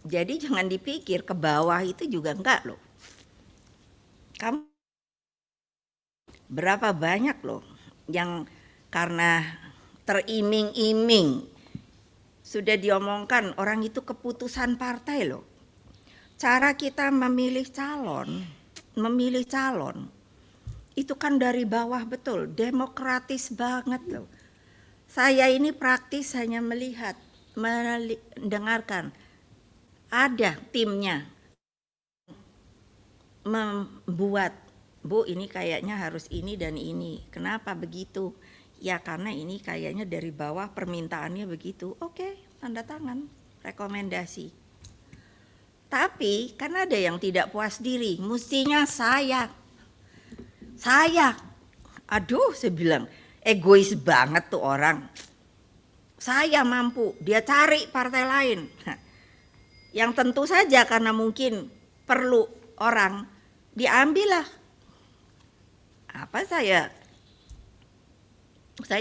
Jadi jangan dipikir ke bawah itu juga enggak loh. Kamu berapa banyak loh yang karena teriming-iming sudah diomongkan orang itu keputusan partai loh. Cara kita memilih calon itu kan dari bawah betul, demokratis banget loh. Saya ini praktis hanya melihat, mendengarkan. Ada timnya membuat, Bu ini kayaknya harus ini dan ini. Kenapa begitu? Ya karena ini kayaknya dari bawah permintaannya begitu. Oke, tanda tangan, rekomendasi. Tapi kan ada yang tidak puas diri, mestinya saya. Aduh saya bilang, egois banget tuh orang. Saya mampu, dia cari partai lain. Yang tentu saja karena mungkin perlu orang, diambillah. Apa saya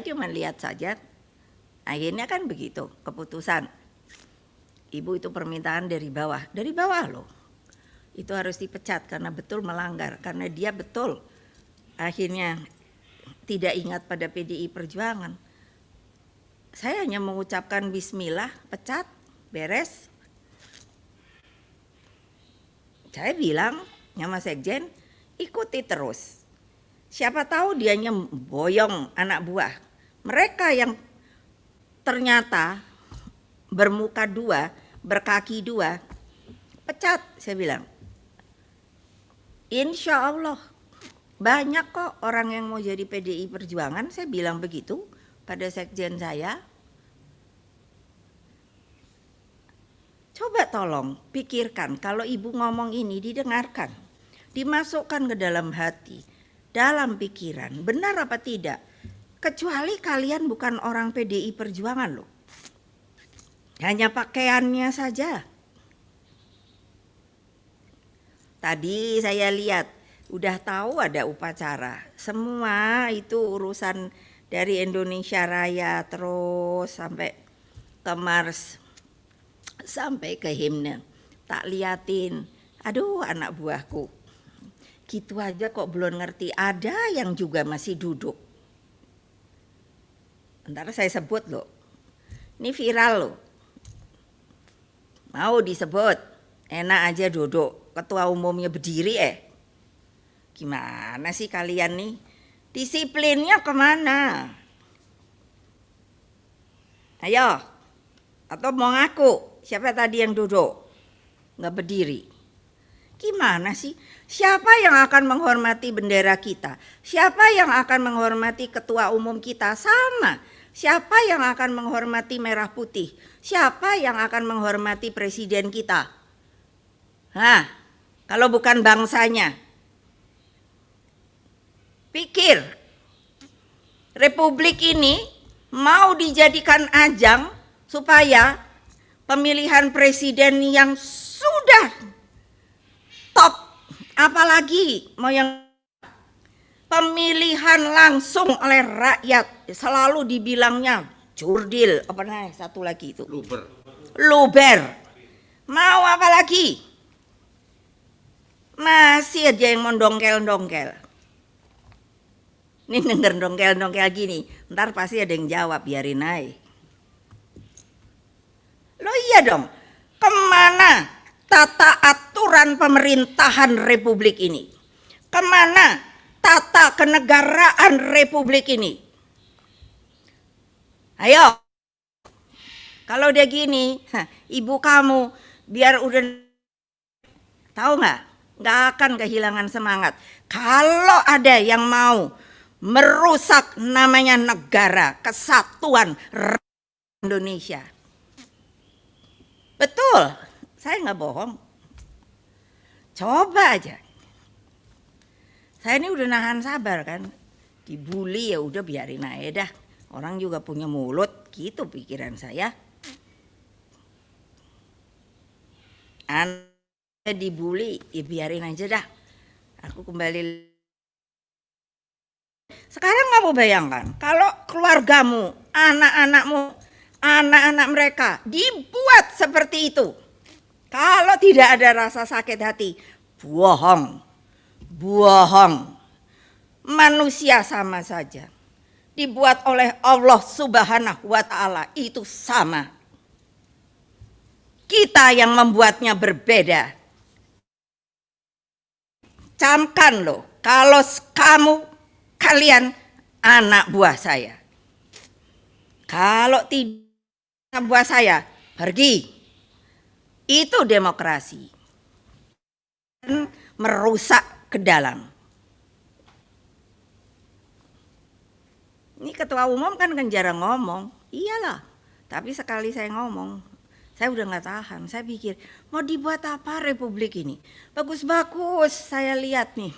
cuma lihat saja. Akhirnya kan begitu keputusan. Ibu itu permintaan dari bawah loh. Itu harus dipecat karena betul melanggar, karena dia betul akhirnya tidak ingat pada PDI Perjuangan. Saya hanya mengucapkan bismillah, pecat, beres. Saya bilang, sama Sekjen, ikuti terus. Siapa tahu dianya boyong anak buah. Mereka yang ternyata bermuka dua, berkaki dua, pecat, saya bilang. Insya Allah banyak kok orang yang mau jadi PDI Perjuangan, saya bilang begitu pada Sekjen saya. Coba tolong pikirkan, kalau ibu ngomong ini didengarkan, dimasukkan ke dalam hati, dalam pikiran, benar apa tidak? Kecuali kalian bukan orang PDI Perjuangan loh. Hanya pakaiannya saja. Tadi saya lihat, udah tahu ada upacara. Semua itu urusan dari Indonesia Raya terus sampai ke Mars, sampai ke himne. Tak liatin, aduh anak buahku. Gitu aja kok belum ngerti, ada yang juga masih duduk. Ntar saya sebut loh, ini viral loh. Mau disebut, enak aja duduk, ketua umumnya berdiri Gimana sih kalian nih? Disiplinnya kemana? Ayo, atau mau ngaku, siapa tadi yang duduk? Nggak berdiri. Gimana sih? Siapa yang akan menghormati bendera kita? Siapa yang akan menghormati ketua umum kita? Sama. Siapa yang akan menghormati merah putih? Siapa yang akan menghormati presiden kita? Nah, kalau bukan bangsanya. Pikir, republik ini mau dijadikan ajang supaya pemilihan presiden yang sudah top, apalagi mau yang pemilihan langsung oleh rakyat, selalu dibilangnya jurdil, apa namanya satu lagi itu? Luber. Mau apa lagi? Masih aja yang mendongkel-dongkel. Ini denger dongkel-dongkel gini, ntar pasti ada yang jawab, biarin aja. Loh iya dong, kemana tata aturan pemerintahan republik ini? Kemana tata kenegaraan republik ini? Ayo, kalau dia gini, ibu kamu biar udah tahu nggak akan kehilangan semangat. Kalau ada yang mau merusak namanya negara, kesatuan Indonesia. Betul, saya nggak bohong. Coba aja. Saya ini udah nahan sabar kan. Dibully ya udah biarin aja dah. Orang juga punya mulut, gitu pikiran saya. Anda dibully, ya biarin aja dah. Aku kembali. Sekarang kamu bayangkan, kalau keluargamu, anak-anakmu, anak-anak mereka dibuat seperti itu. Kalau tidak ada rasa sakit hati, bohong. Bohong. Manusia sama saja. Dibuat oleh Allah Subhanahu wa Ta'ala itu sama. Kita yang membuatnya berbeda. Camkan loh, kalau kalian anak buah saya. Kalau tidak anak buah saya, pergi. Itu demokrasi. Merusak ke dalam. Ini ketua umum kan jarang ngomong. Iyalah, tapi sekali saya ngomong, saya udah nggak tahan. Saya pikir, mau dibuat apa republik ini? Bagus-bagus saya lihat nih.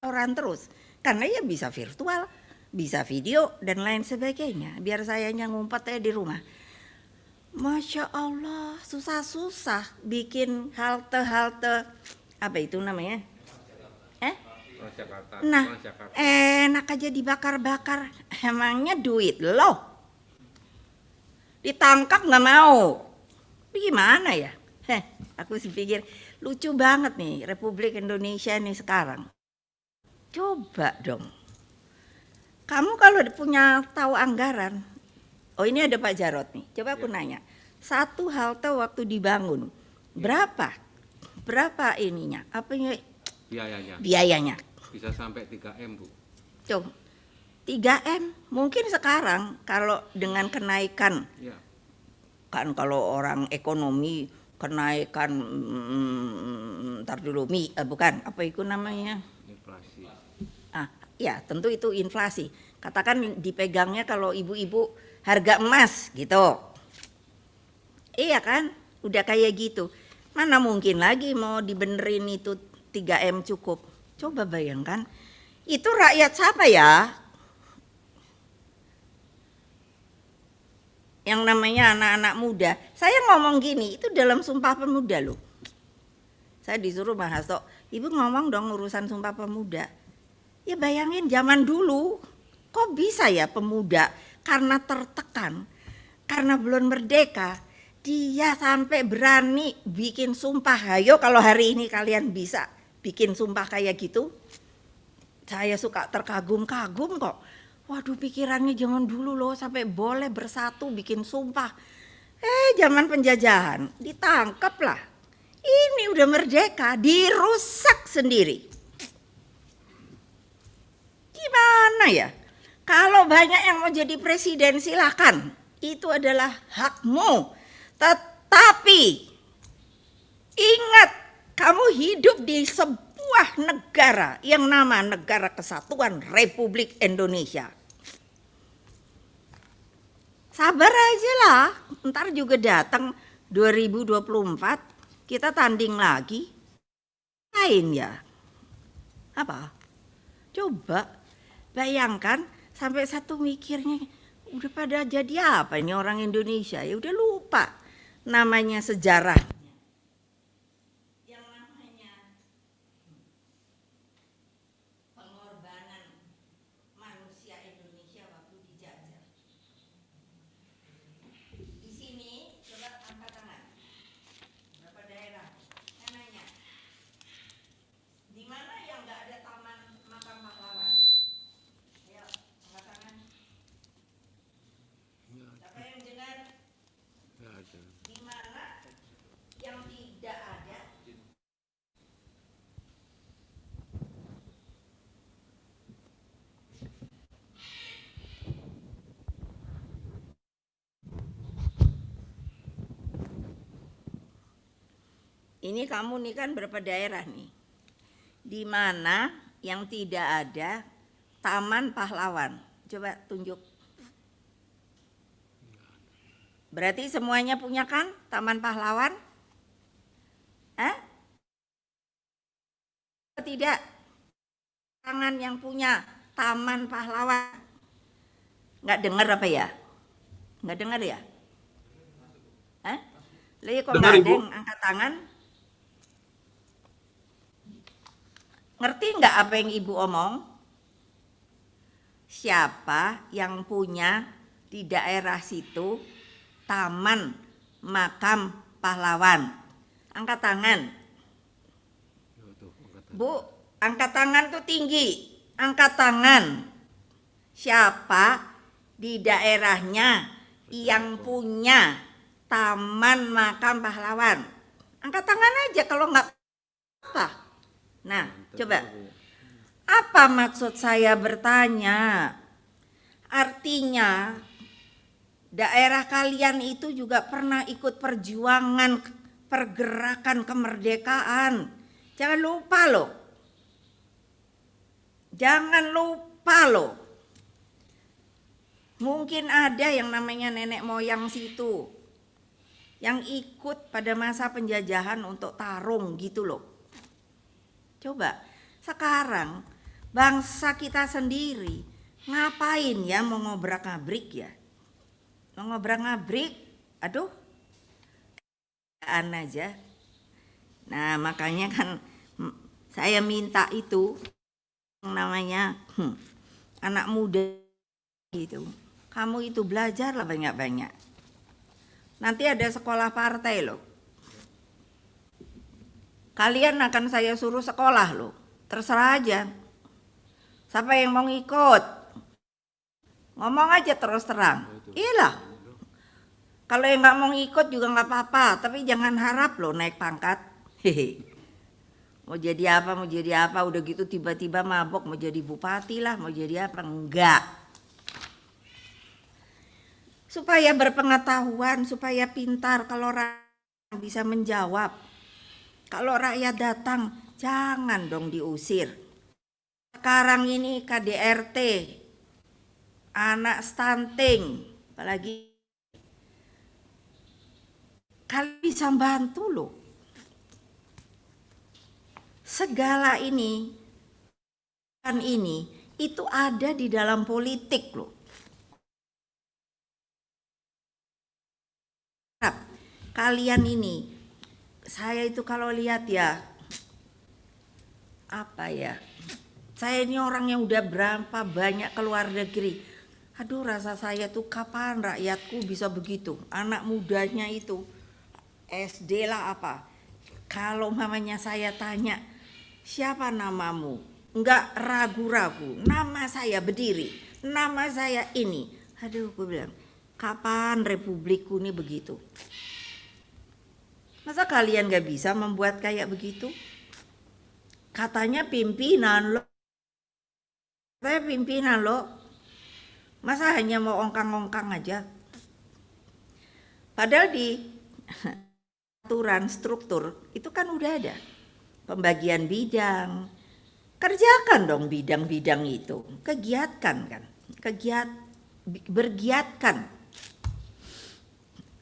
Orang terus. Karena ya bisa virtual, bisa video, dan lain sebagainya. Biar sayanya ngumpet aja di rumah. Masya Allah, susah-susah bikin halte-halte, apa itu namanya? Nah, enak aja dibakar-bakar. Emangnya duit loh. Ditangkap nggak mau. Gimana ya? Aku sih pikir lucu banget nih Republik Indonesia nih sekarang. Coba dong. Kamu kalau punya tahu anggaran. Oh ini ada Pak Jarod nih. Coba aku nanya. Satu halte waktu dibangun. Berapa? Berapa ininya? Apanya? Biayanya. Bisa sampai 3M, Bu. Coba. 3M mungkin sekarang kalau dengan kenaikan. Ya. Kan kalau orang ekonomi kenaikan ntar dulu bukan apa itu namanya? Inflasi. Ya tentu itu inflasi. Katakan dipegangnya kalau ibu-ibu harga emas gitu. Iya kan? Udah kayak gitu. Mana mungkin lagi mau dibenerin itu 3M cukup. Coba bayangkan. Itu rakyat siapa ya? Yang namanya anak-anak muda. Saya ngomong gini, itu dalam Sumpah Pemuda loh. Saya disuruh Mas Hasto, Ibu ngomong dong urusan Sumpah Pemuda. Ya bayangin zaman dulu, kok bisa ya pemuda karena tertekan, karena belum merdeka, dia sampai berani bikin sumpah. Ayo kalau hari ini kalian bisa bikin sumpah kayak gitu, saya suka terkagum-kagum kok. Waduh pikirannya zaman dulu loh sampai boleh bersatu bikin sumpah. Zaman penjajahan ditangkap lah. Ini udah merdeka dirusak sendiri. Gimana ya? Kalau banyak yang mau jadi presiden silakan. Itu adalah hakmu. Tetapi ingat kamu hidup di sebuah negara yang nama Negara Kesatuan Republik Indonesia. Sabar aja lah, ntar juga datang 2024, kita tanding lagi. Lain ya. Apa? Coba bayangkan sampai satu mikirnya, udah pada jadi apa ini orang Indonesia? Ya udah lupa namanya sejarah. Yang namanya pengorbanan manusia Indonesia waktu dijajah. Di sini coba angkat tangan. Berapa daerah? Saya nanya. Di mana yang nggak ada taman makam pahlawan? Ayo, angkat tangan. Siapa yang dengar? Nggak ada. Di mana yang tidak ada? Ini kamu nih kan berapa daerah nih? Di mana yang tidak ada Taman Pahlawan? Coba tunjuk. Berarti semuanya punya kan Taman Pahlawan? Tidak. Tangan yang punya Taman Pahlawan. Nggak dengar apa ya? Nggak dengar ya? Lihat kok nggak ada yang angkat tangan? Ngerti nggak apa yang Ibu omong? Siapa yang punya di daerah situ Taman Makam Pahlawan? Angkat tangan. Bu, angkat tangan tuh tinggi. Angkat tangan. Siapa di daerahnya yang punya Taman Makam Pahlawan? Angkat tangan aja kalau nggak apa. Nah, coba. Apa maksud saya bertanya? Artinya daerah kalian itu juga pernah ikut perjuangan pergerakan kemerdekaan. Jangan lupa loh. Jangan lupa loh. Mungkin ada yang namanya nenek moyang situ yang ikut pada masa penjajahan untuk tarung gitu loh. Coba sekarang bangsa kita sendiri ngapain ya mau ngobrak-ngabrik ya? Mau ngobrak-ngabrik, aduh, aja. Nah makanya kan saya minta itu yang namanya anak muda gitu. Kamu itu belajarlah banyak-banyak. Nanti ada sekolah partai loh. Kalian akan saya suruh sekolah loh. Terserah aja. Siapa yang mau ngikut? Ngomong aja terus terang. Iyalah. Kalau yang nggak mau ngikut juga nggak apa-apa. Tapi jangan harap loh naik pangkat. Hehe. Mau jadi apa, udah gitu tiba-tiba mabok mau jadi bupati lah, mau jadi apa, enggak. Supaya berpengetahuan, supaya pintar, kalau rakyat bisa menjawab. Kalau rakyat datang, jangan dong diusir. Sekarang ini KDRT, anak stunting, apalagi kalian bisa bantu loh. Segala ini itu ada di dalam politik loh. Kalian ini, saya itu kalau lihat ya, apa ya, saya ini orang yang udah berapa banyak keluar negeri. Aduh rasa saya tuh kapan rakyatku bisa begitu. Anak mudanya itu, SD lah apa. Kalau mamanya saya tanya, siapa namamu? Enggak ragu-ragu, nama saya berdiri, nama saya ini. Aduh gue bilang, kapan republikku ini begitu? Masa kalian gak bisa membuat kayak begitu? Katanya pimpinan lo. Saya pimpinan lo. Masa hanya mau ongkang-ongkang aja? Padahal di aturan struktur itu kan udah ada. pembagian bidang. Kerjakan dong bidang-bidang itu, kegiatkan kan, bergiatkan.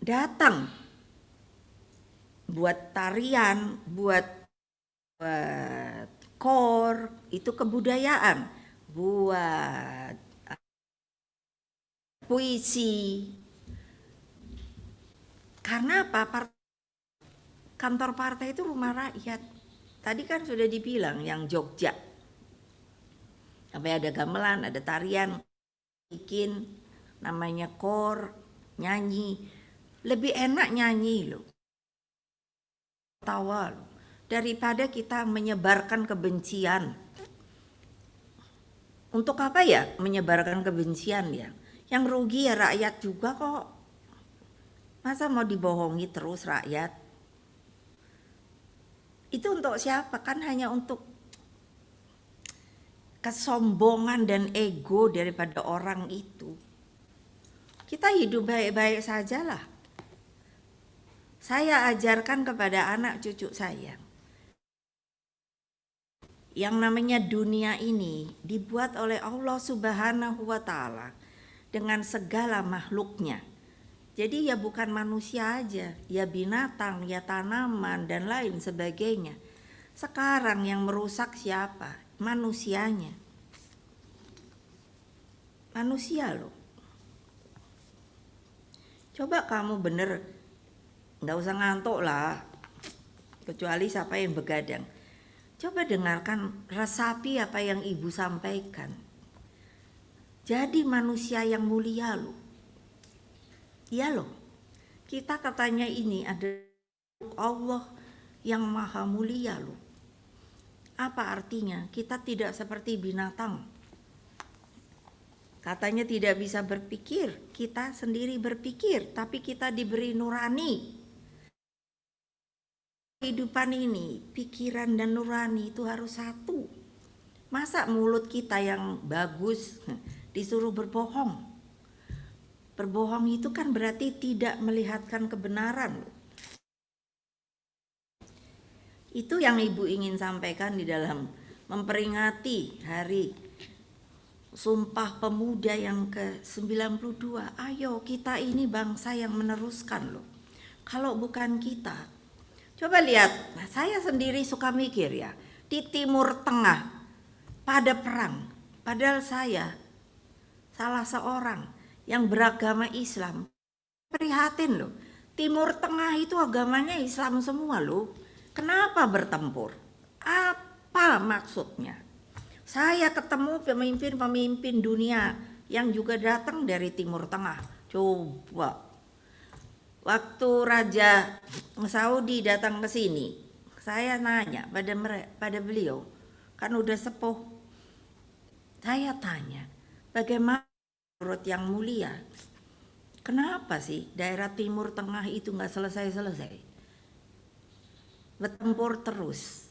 Datang buat tarian, buat kor, itu kebudayaan, buat puisi. Karena apa? Kantor partai itu rumah rakyat. Tadi kan sudah dibilang yang Jogja. Sampai ada gamelan, ada tarian, bikin namanya kor, nyanyi. Lebih enak nyanyi loh. Tawa loh. Daripada kita menyebarkan kebencian. Untuk apa ya menyebarkan kebencian ya? Yang rugi ya rakyat juga kok. Masa mau dibohongi terus rakyat? Itu untuk siapa? Kan hanya untuk kesombongan dan ego daripada orang itu. Kita hidup baik-baik sajalah. Saya ajarkan kepada anak cucu saya. Yang namanya dunia ini dibuat oleh Allah Subhanahu wa Ta'ala dengan segala makhluknya. Jadi ya bukan manusia aja, ya binatang, ya tanaman dan lain sebagainya. Sekarang yang merusak siapa? Manusianya. Manusia loh. Coba kamu bener, nggak usah ngantuk lah, kecuali siapa yang begadang. Coba dengarkan, resapi apa yang ibu sampaikan. Jadi manusia yang mulia loh. Iya loh, kita katanya ini ada Allah yang maha mulia loh. Apa artinya? Kita tidak seperti binatang. Katanya tidak bisa berpikir, kita sendiri berpikir, tapi kita diberi nurani. Kehidupan ini, pikiran dan nurani itu harus satu. Masa mulut kita yang bagus disuruh berbohong? Berbohong itu kan berarti tidak melihatkan kebenaran. Itu yang ibu ingin sampaikan di dalam memperingati hari Sumpah Pemuda yang ke-92. Ayo kita ini bangsa yang meneruskan loh. Kalau bukan kita, coba lihat, nah saya sendiri suka mikir ya, di Timur Tengah pada perang, padahal saya salah seorang yang beragama Islam, prihatin loh. Timur Tengah itu agamanya Islam semua loh. Kenapa bertempur? Apa maksudnya? Saya ketemu pemimpin-pemimpin dunia yang juga datang dari Timur Tengah. Coba, waktu Raja Saudi datang ke sini, saya nanya pada beliau, kan udah sepuh. Saya tanya, bagaimana menurut yang mulia, kenapa sih daerah Timur Tengah itu nggak selesai-selesai? Bertempur terus.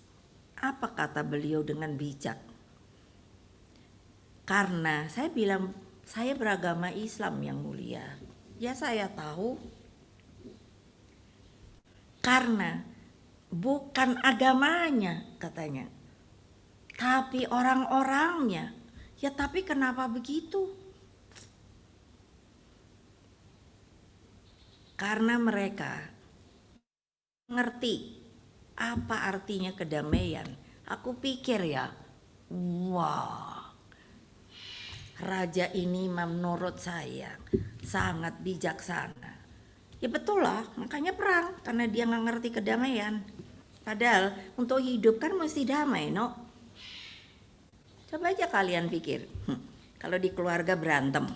Apa kata beliau dengan bijak? Karena saya bilang, saya beragama Islam yang mulia. Ya saya tahu. Karena bukan agamanya katanya, tapi orang-orangnya. Ya tapi kenapa begitu? Karena mereka ngerti apa artinya kedamaian. Aku pikir ya, wah, raja ini menurut saya sangat bijaksana. Ya betul lah, makanya perang, karena dia nggak ngerti kedamaian. Padahal untuk hidup kan mesti damai, no? Coba aja kalian pikir, kalau di keluarga berantem,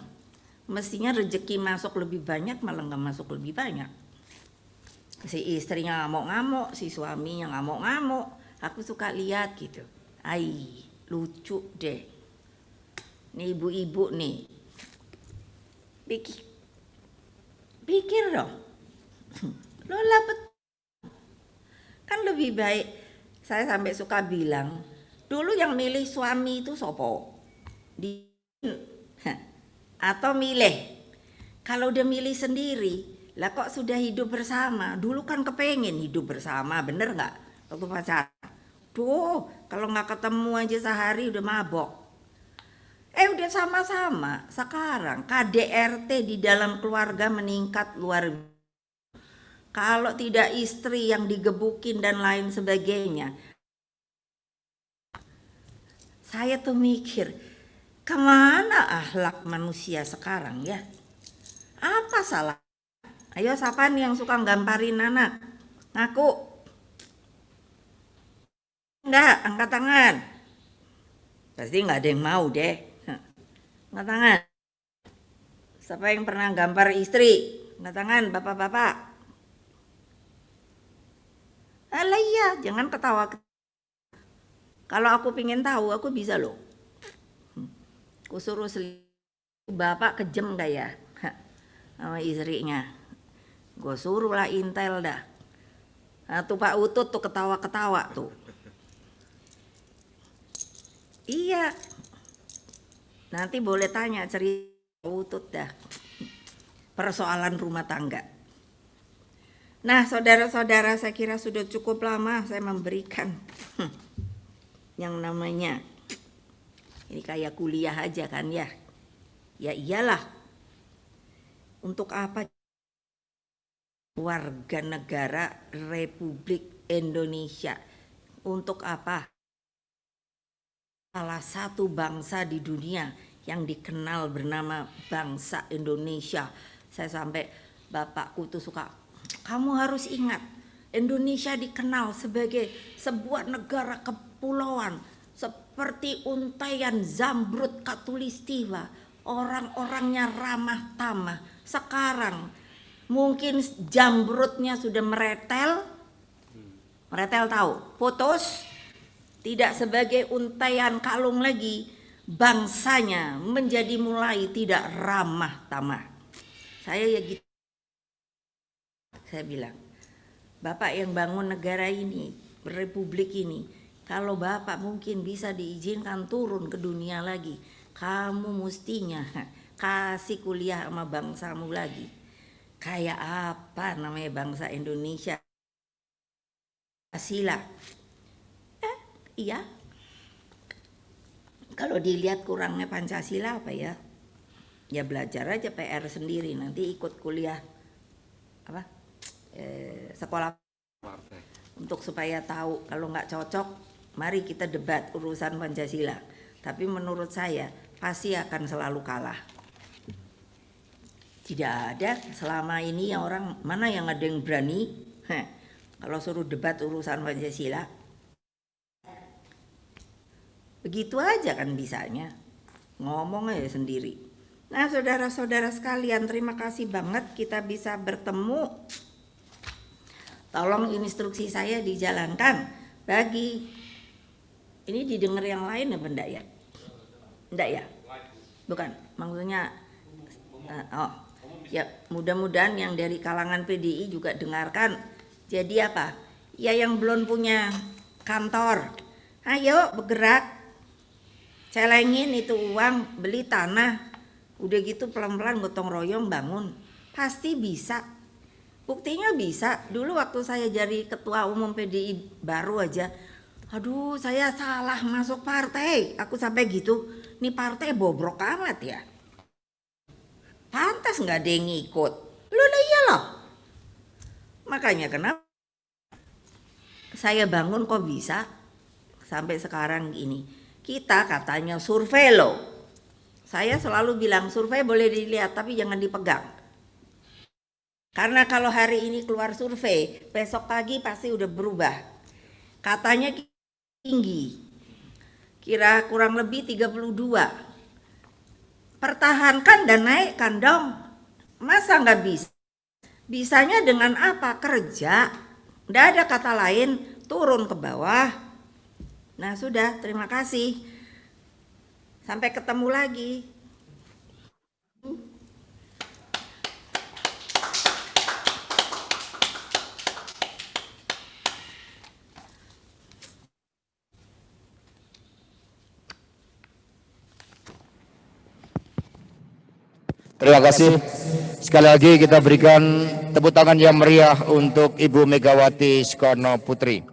mestinya rezeki masuk lebih banyak, malah nggak masuk lebih banyak. Si istrinya ngamuk-ngamuk, si suaminya ngamuk-ngamuk. Aku suka lihat gitu. Ai, lucu deh. Nih ibu-ibu nih. Pikir dong. Lola betul. Kan lebih baik, saya sampai suka bilang, dulu yang milih suami itu sopo? Atau milih. Kalau udah milih sendiri, lah kok sudah hidup bersama? Dulu kan kepengen hidup bersama, bener nggak? Waktu pacaran. Duh, kalau nggak ketemu aja sehari udah mabok. Udah sama-sama. Sekarang KDRT di dalam keluarga meningkat luar biasa. Kalau tidak istri yang digebukin dan lain sebagainya. Saya tuh mikir, kemana akhlak manusia sekarang ya? Apa salah? Ayo siapa nih yang suka gamparin anak? Ngaku. Enggak, angkat tangan. Pasti nggak ada yang mau deh. Angkat tangan. Siapa yang pernah gampar istri? Angkat tangan, bapak-bapak. Alah iya, jangan ketawa. Kalau aku pingin tahu, aku bisa loh. Aku suruh bapak kejem gak ya sama istrinya. Gue suruh lah intel dah. Nah, tuh Pak Utut tuh ketawa-ketawa tuh. Iya. Nanti boleh tanya cerita Utut dah. Persoalan rumah tangga. Nah, saudara-saudara, saya kira sudah cukup lama saya memberikan yang namanya, ini kayak kuliah aja kan ya. Ya iyalah. Untuk apa warga negara Republik Indonesia? Untuk apa? Salah satu bangsa di dunia yang dikenal bernama bangsa Indonesia. Saya sampai bapakku tuh suka, kamu harus ingat, Indonesia dikenal sebagai sebuah negara kepulauan seperti untaian Zamrud Katulistiwa, orang-orangnya ramah tamah. Sekarang mungkin jamrutnya sudah meretel tahu, putus, tidak sebagai untaian kalung lagi, bangsanya menjadi mulai tidak ramah tamah. Saya ya gitu. Saya bilang, Bapak yang bangun negara ini, republik ini, kalau Bapak mungkin bisa diizinkan turun ke dunia lagi, kamu mestinya kasih kuliah sama bangsamu lagi. Kayak apa namanya bangsa Indonesia? Pancasila. Iya. Kalau dilihat kurangnya Pancasila apa ya? Ya belajar aja PR sendiri, nanti ikut kuliah apa? Sekolah untuk supaya tahu. Kalau nggak cocok, mari kita debat urusan Pancasila. Tapi menurut saya pasti akan selalu kalah. Tidak ada selama ini yang orang mana yang ada yang berani kalau suruh debat urusan Pancasila. Begitu aja kan bisanya, ngomong aja sendiri. Nah, saudara-saudara sekalian, terima kasih banget kita bisa bertemu. Tolong instruksi saya dijalankan bagi ini didengar yang lain ya benda ya? Enggak ya? Bukan, maksudnya ya mudah-mudahan yang dari kalangan PDI juga dengarkan. Jadi apa? Ya yang belum punya kantor, ayo bergerak. Celengin itu uang, beli tanah. Udah gitu pelan-pelan gotong royong bangun. Pasti bisa. Buktinya bisa. Dulu waktu saya jadi ketua umum PDI baru aja, aduh saya salah masuk partai. Aku sampai gitu, nih partai bobrok amat ya. Pantas nggak ada yang ngikut. Loh iyalah. Makanya kenapa saya bangun kok bisa sampai sekarang ini. Kita katanya survei loh. Saya selalu bilang survei boleh dilihat tapi jangan dipegang. Karena kalau hari ini keluar survei, besok pagi pasti udah berubah. Katanya tinggi. Kira kurang lebih 32. Pertahankan dan naikkan dong. Masa nggak bisa? Bisanya dengan apa? Kerja. Nggak ada kata lain, turun ke bawah. Nah sudah, terima kasih. Sampai ketemu lagi. Terima kasih. Sekali lagi kita berikan tepuk tangan yang meriah untuk Ibu Megawati Soekarno Putri.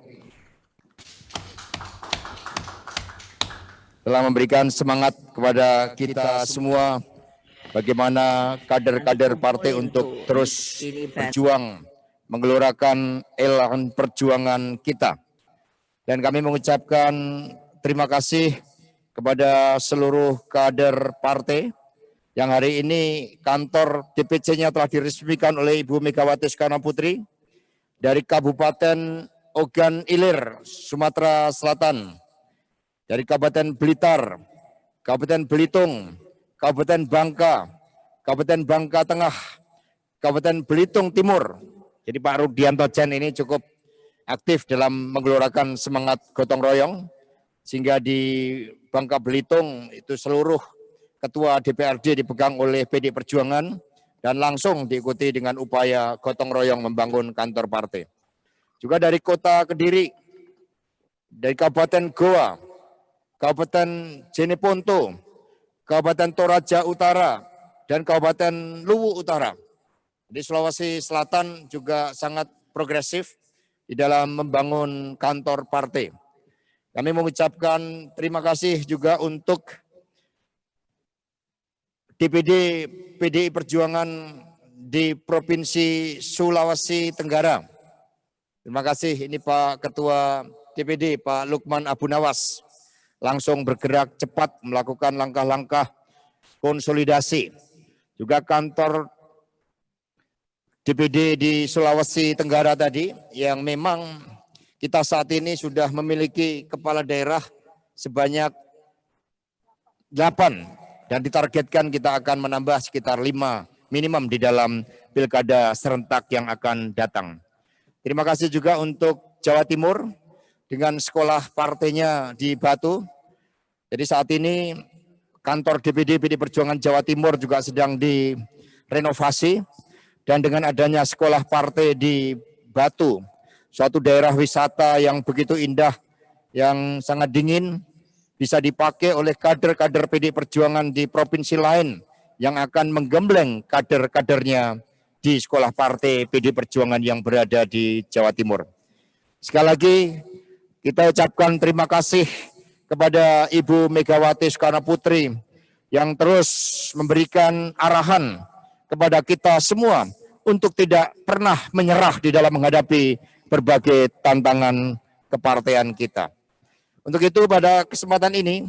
telah memberikan semangat kepada kita semua bagaimana kader-kader partai untuk terus berjuang menggelorakan elan perjuangan kita. Dan kami mengucapkan terima kasih kepada seluruh kader partai yang hari ini kantor DPC-nya telah diresmikan oleh Ibu Megawati Soekarno Putri dari Kabupaten Ogan Ilir, Sumatera Selatan, dari Kabupaten Blitar, Kabupaten Belitung, Kabupaten Bangka, Kabupaten Bangka Tengah, Kabupaten Belitung Timur. Jadi Pak Rudianto Jan ini cukup aktif dalam menggelorakan semangat gotong royong, sehingga di Bangka Belitung itu seluruh ketua DPRD dipegang oleh PD Perjuangan dan langsung diikuti dengan upaya gotong royong membangun kantor partai. Juga dari kota Kediri, dari Kabupaten Goa, Kabupaten Jeneponto, Kabupaten Toraja Utara, dan Kabupaten Luwu Utara. Di Sulawesi Selatan juga sangat progresif di dalam membangun kantor partai. Kami mengucapkan terima kasih juga untuk DPD PDI Perjuangan di Provinsi Sulawesi Tenggara. Terima kasih ini Pak Ketua DPD Pak Lukman Abu Nawas langsung bergerak cepat melakukan langkah-langkah konsolidasi. Juga kantor DPD di Sulawesi Tenggara tadi yang memang kita saat ini sudah memiliki kepala daerah sebanyak 8 dan ditargetkan kita akan menambah sekitar 5 minimum di dalam pilkada serentak yang akan datang. Terima kasih juga untuk Jawa Timur dengan sekolah partainya di Batu. Jadi saat ini kantor DPD PD Perjuangan Jawa Timur juga sedang direnovasi dan dengan adanya sekolah partai di Batu, suatu daerah wisata yang begitu indah, yang sangat dingin, bisa dipakai oleh kader-kader PD Perjuangan di provinsi lain yang akan menggembleng kader-kadernya di sekolah partai PD Perjuangan yang berada di Jawa Timur. Sekali lagi kita ucapkan terima kasih kepada Ibu Megawati Soekarno Putri yang terus memberikan arahan kepada kita semua untuk tidak pernah menyerah di dalam menghadapi berbagai tantangan kepartaian kita. Untuk itu pada kesempatan ini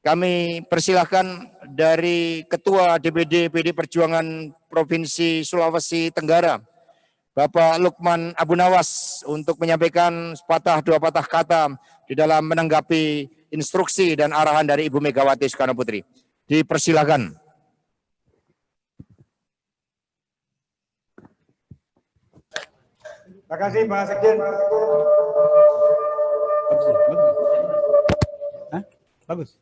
kami persilahkan dari Ketua DPD PD Perjuangan Provinsi Sulawesi Tenggara, Bapak Lukman Abu Nawas untuk menyampaikan sepatah dua patah kata di dalam menanggapi instruksi dan arahan dari Ibu Megawati Soekarno Putri. Dipersilakan. Terima kasih Pak Sekjen. Bagus.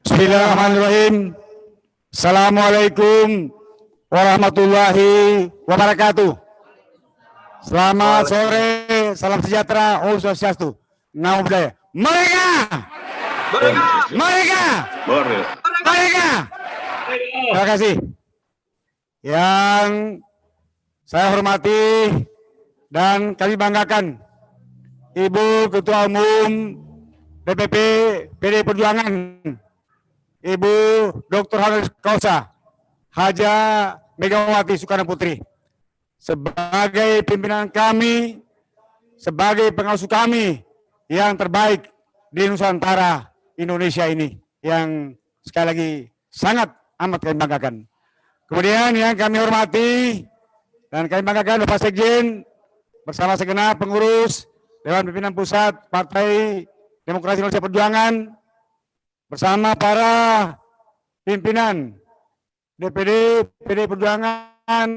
Bismillahirrahmanirrahim. Assalamualaikum warahmatullahi wabarakatuh. Selamat sore, salam sejahtera, Om Swastiastu, Namo Buddhaya. Merdeka! Merdeka! Merdeka! Terima kasih. Yang saya hormati dan kami banggakan Ibu Ketua Umum DPP PD Perjuangan, Ibu Dr. Honoris Causa Haja Megawati Soekarno Putri, sebagai pimpinan kami, sebagai pengasuh kami yang terbaik di Nusantara Indonesia ini, yang sekali lagi sangat amat kami banggakan. Kemudian yang kami hormati dan kami banggakan Bapak Sekjen bersama segenap pengurus Dewan Pimpinan Pusat Partai Demokrasi Indonesia Perjuangan bersama para pimpinan DPD PD Perjuangan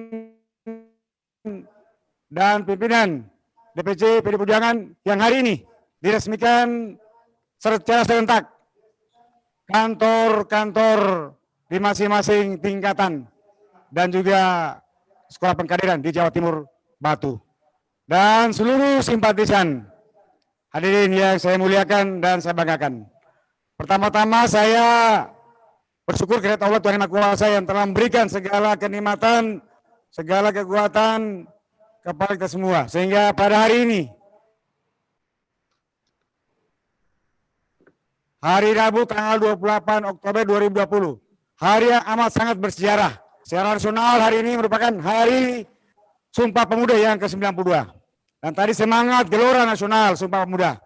dan pimpinan DPC PD Perjuangan yang hari ini diresmikan secara serentak kantor-kantor di masing-masing tingkatan dan juga sekolah pengkaderan di Jawa Timur Batu dan seluruh simpatisan hadirin yang saya muliakan dan saya banggakan. Pertama-tama saya bersyukur kepada Allah Tuhan Yang Maha Kuasa yang telah memberikan segala kenikmatan, segala kekuatan kepada kita semua. Sehingga pada hari ini hari Rabu tanggal 28 Oktober 2020. Hari yang amat sangat bersejarah. Secara nasional hari ini merupakan Hari Sumpah Pemuda yang ke-92. Dan tadi semangat Gelora Nasional Sumpah Pemuda,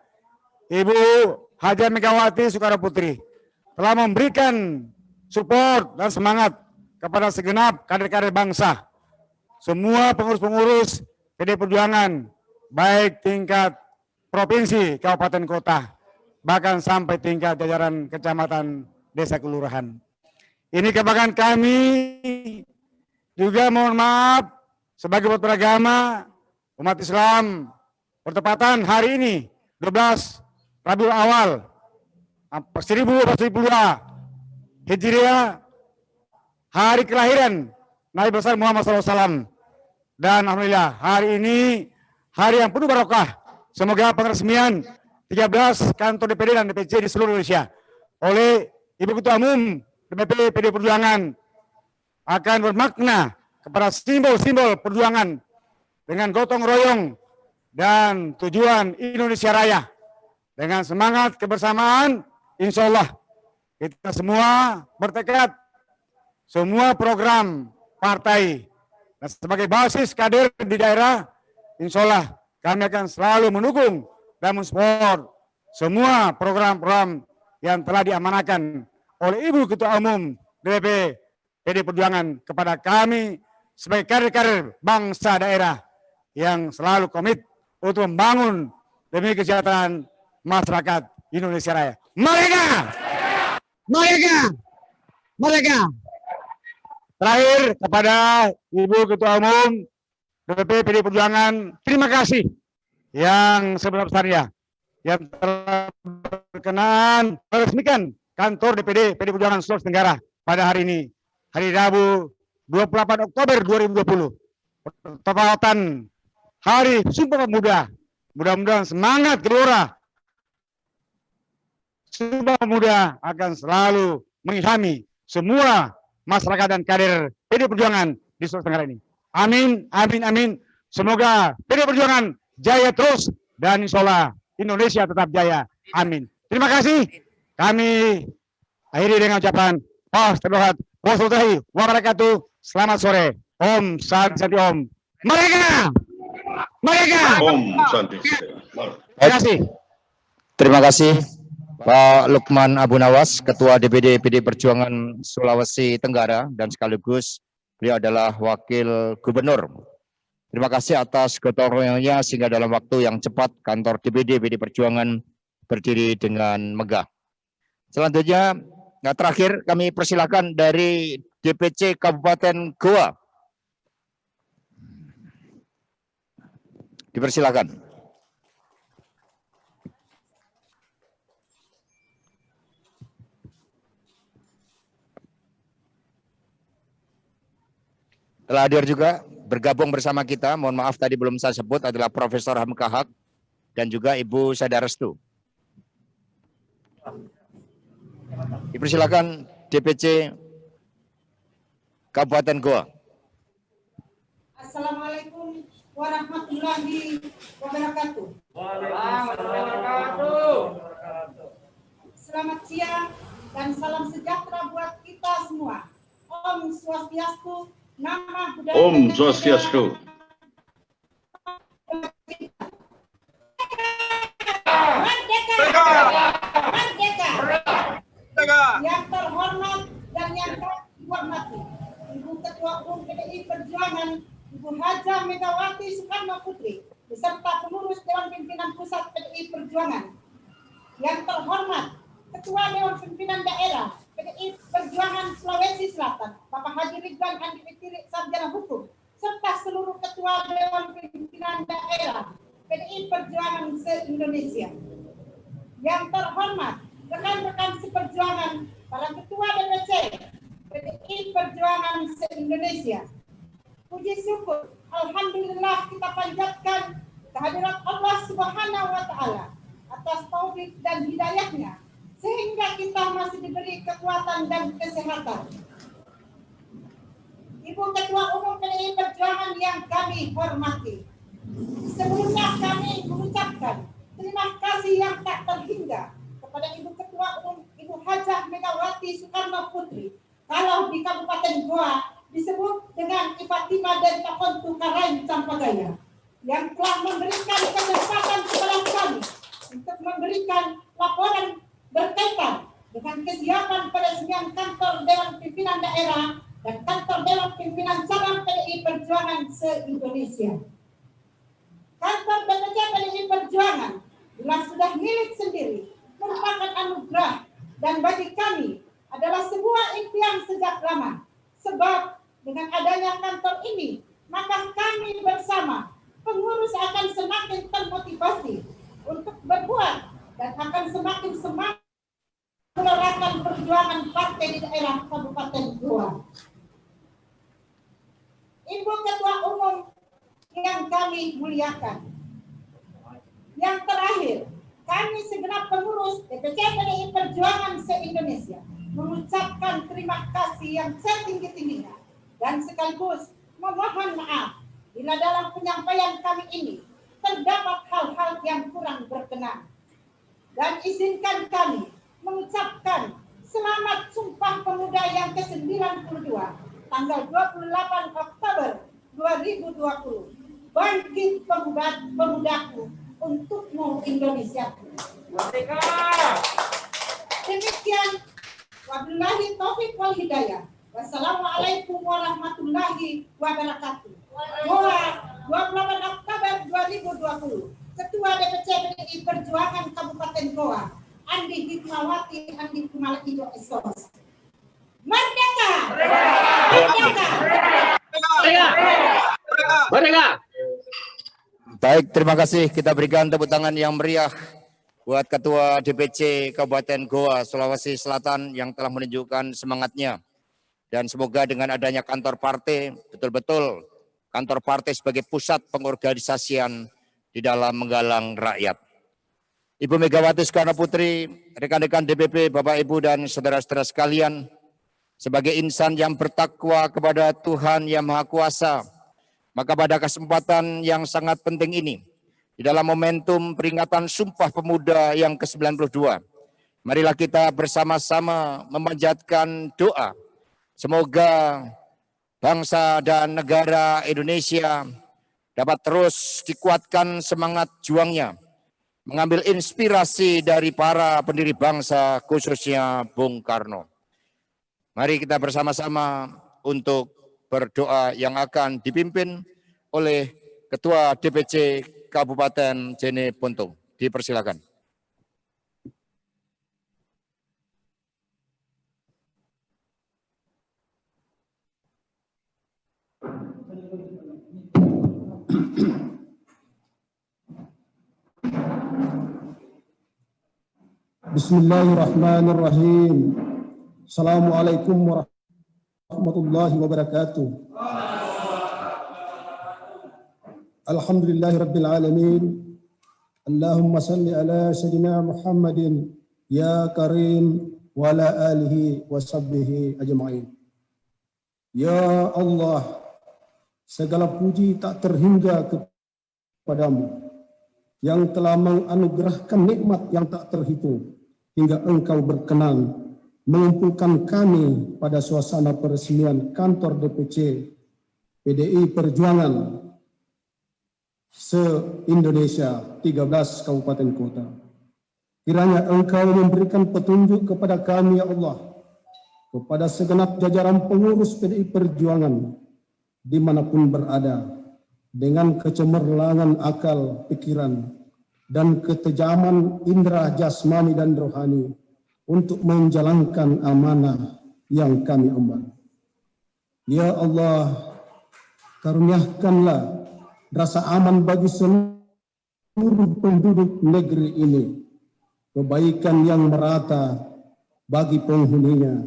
Ibu Haja Megawati Soekarno Putri telah memberikan support dan semangat kepada segenap kader-kader bangsa. Semua pengurus-pengurus PD Perjuangan, baik tingkat provinsi, kabupaten, kota, bahkan sampai tingkat jajaran kecamatan, desa, kelurahan. Ini kebanggaan kami. Juga mohon maaf sebagai umat beragama, umat Islam, bertepatan hari ini 12 Rabiul Awal 1442 Hijriah, hari kelahiran Nabi besar Muhammad SAW. Dan alhamdulillah hari ini hari yang penuh barokah. Semoga peresmian 13 kantor DPD dan DPC di seluruh Indonesia oleh Ibu Ketua Umum DPP PD Perjuangan akan bermakna kepada simbol-simbol perjuangan dengan gotong royong dan tujuan Indonesia Raya. Dengan semangat kebersamaan, insya Allah kita semua bertekad semua program partai dan sebagai basis kader di daerah, insya Allah kami akan selalu mendukung dan mensupport semua program-program yang telah diamanahkan oleh Ibu Ketua Umum DPP PD Perjuangan kepada kami sebagai kader-kader bangsa daerah yang selalu komit untuk membangun demi kesejahteraan masyarakat Indonesia Raya. Merdeka! Merdeka! Merdeka! Terakhir kepada Ibu Ketua Umum DPP PD Perjuangan, terima kasih yang sebesar-besarnya yang telah berkenan meresmikan kantor DPD PD Perjuangan Sulawesi Tenggara pada hari ini, hari Rabu 28 Oktober 2020, bertepatan Hari Sumpah Pemuda. Mudah-mudahan semangat Gelora Sumpah Pemuda akan selalu mengilhami semua masyarakat dan kader PD Perjuangan di Sulawesi Tenggara ini. Amin, amin, amin. Semoga PD Perjuangan jaya terus dan insya Allah Indonesia tetap jaya. Amin. Terima kasih. Kami akhiri dengan ucapan Wassalamualaikum warahmatullahi wabarakatuh. Selamat sore. Om Santi Om. Merdeka! Merdeka! Om Santi. Terima kasih. Terima kasih Pak Lukman Abu Nawas, Ketua DPD PD Perjuangan Sulawesi Tenggara dan sekaligus beliau adalah Wakil Gubernur. Terima kasih atas gotong royongnya sehingga dalam waktu yang cepat kantor DPD PD Perjuangan berdiri dengan megah. Selanjutnya, terakhir kami persilakan dari DPC Kabupaten Goa. Dipersilakan. Telah hadir juga bergabung bersama kita, mohon maaf tadi belum saya sebut, adalah Profesor Hamka Haq dan juga Ibu Sada Restu. Dipersilakan DPC Kabupaten Goa. Assalamualaikum warahmatullahi wabarakatuh. Selamat siang dan salam sejahtera buat kita semua. Om Swastiastu, nama budaya Om Swastiastu. Merdeka! Merdeka! Yang terhormat dan yang dihormati Ibu Ketua Umum PDI Perjuangan Ibu Haja Megawati Soekarno Putri beserta pengurus Dewan Pimpinan Pusat PDI Perjuangan. Yang terhormat Ketua Dewan Pimpinan Daerah PDI Perjuangan Sulawesi Selatan Bapak Haji Ridwan Andi Fitri Sarjana Hukum serta seluruh Ketua Dewan Pimpinan Daerah PDI Perjuangan se-Indonesia. Yang terhormat rekan-rekan seperjuangan para Ketua DPC PDI Perjuangan se-Indonesia. Puji syukur, alhamdulillah kita panjatkan kehadirat Allah Subhanahu wa Ta'ala atas taufik dan hidayahnya sehingga kita masih diberi kekuatan dan kesehatan. Ibu Ketua Umum PDI Perjuangan yang kami hormati, sebelumnya kami mengucapkan terima kasih yang tak terhingga kepada Ibu Ketua Umum Ibu Hajah Megawati Soekarno Putri, kalau di Kabupaten Goa disebut dengan Ifatima dan Takontu Karain Campagaya, yang telah memberikan kesempatan kepada kami untuk memberikan laporan berkaitan dengan kesiapan peresmian kantor Dewan Pimpinan Daerah dan kantor Dewan Pimpinan Cabang PDI Perjuangan se-Indonesia. Kantor DPC PDI Perjuangan bila sudah milik sendiri merupakan anugerah dan bagi kami adalah sebuah impian sejak lama. Sebab dengan adanya kantor ini, maka kami bersama pengurus akan semakin termotivasi untuk berbuat dan akan semakin semangat menerapkan perjuangan partai di daerah Kabupaten Goa. Ibu Ketua Umum yang kami muliakan, yang terakhir, kami segenap pengurus DPC PDI Perjuangan se-Indonesia mengucapkan terima kasih yang setinggi-tingginya dan sekaligus memohon maaf bila dalam penyampaian kami ini terdapat hal-hal yang kurang berkenan. Dan izinkan kami mengucapkan selamat Sumpah Pemuda yang ke-92 tanggal 28 Oktober 2020. Bangkit pemudaku, untukmu Indonesia. Merdeka! Demikian, wabillahi taufiq wal hidayah. Wassalamualaikum warahmatullahi wabarakatuh. Goa, 28 Oktober 2020. Ketua DPC PDI Perjuangan Kabupaten Goa, Andi Hikmawati Andi Kumalakijo Esos. Merdeka! Merdeka! Merdeka! Baik, terima kasih. Kita berikan tepuk tangan yang meriah buat Ketua DPC Kabupaten Goa, Sulawesi Selatan yang telah menunjukkan semangatnya. Dan semoga dengan adanya kantor partai, betul-betul kantor partai sebagai pusat pengorganisasian di dalam menggalang rakyat. Ibu Megawati Soekarno Putri, rekan-rekan DPP, Bapak Ibu dan saudara-saudara sekalian, sebagai insan yang bertakwa kepada Tuhan Yang Maha Kuasa, maka pada kesempatan yang sangat penting ini, di dalam momentum peringatan Sumpah Pemuda yang ke-92, marilah kita bersama-sama memanjatkan doa. Semoga bangsa dan negara Indonesia dapat terus dikuatkan semangat juangnya, mengambil inspirasi dari para pendiri bangsa, khususnya Bung Karno. Mari kita bersama-sama untuk berdoa yang akan dipimpin oleh Ketua DPC Kabupaten Jeneponto. Dipersilakan. Bismillahirrahmanirrahim. Assalamualaikum warahmatullahi wabarakatuh. Alhamdulillahirabbil alamin. Allahumma salli ala sayyidina Muhammadin ya karim wa ala alihi wa sahbihi ajma'in. Ya Allah, segala puji tak terhingga kepadamu yang telah menganugerahkan nikmat yang tak terhitung hingga Engkau berkenan mengumpulkan kami pada suasana peresmian kantor DPC PDI Perjuangan se-Indonesia 13 kabupaten kota. Kiranya Engkau memberikan petunjuk kepada kami ya Allah, kepada segenap jajaran pengurus PDI Perjuangan dimanapun berada, dengan kecemerlangan akal pikiran dan ketejaman indera jasmani dan rohani untuk menjalankan amanah yang kami emban. Ya Allah, karuniakanlah rasa aman bagi seluruh penduduk negeri ini, kebaikan yang merata bagi penghuninya,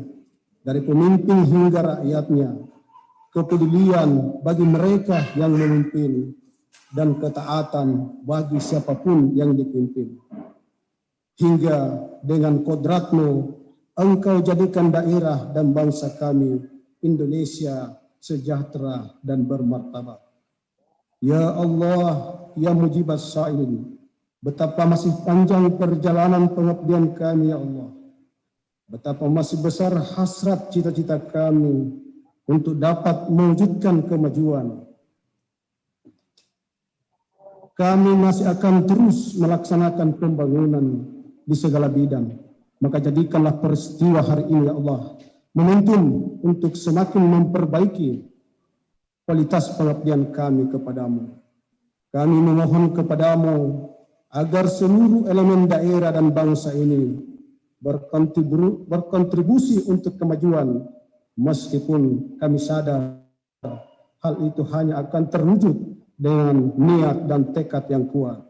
dari pemimpin hingga rakyatnya, kepedulian bagi mereka yang memimpin, dan ketaatan bagi siapapun yang dipimpin. Hingga dengan kodratmu, Engkau jadikan daerah dan bangsa kami, Indonesia, sejahtera dan bermartabat. Ya Allah, ya mujibas sa'ilin, betapa masih panjang perjalanan pengabdian kami ya Allah. Betapa masih besar hasrat cita-cita kami untuk dapat mewujudkan kemajuan. Kami masih akan terus melaksanakan pembangunan di segala bidang. Maka jadikanlah peristiwa hari ini ya Allah momentum untuk semakin memperbaiki kualitas pengabdian kami kepadamu. Kami memohon kepadamu agar seluruh elemen daerah dan bangsa ini berkontribusi untuk kemajuan, meskipun kami sadar hal itu hanya akan terwujud dengan niat dan tekad yang kuat.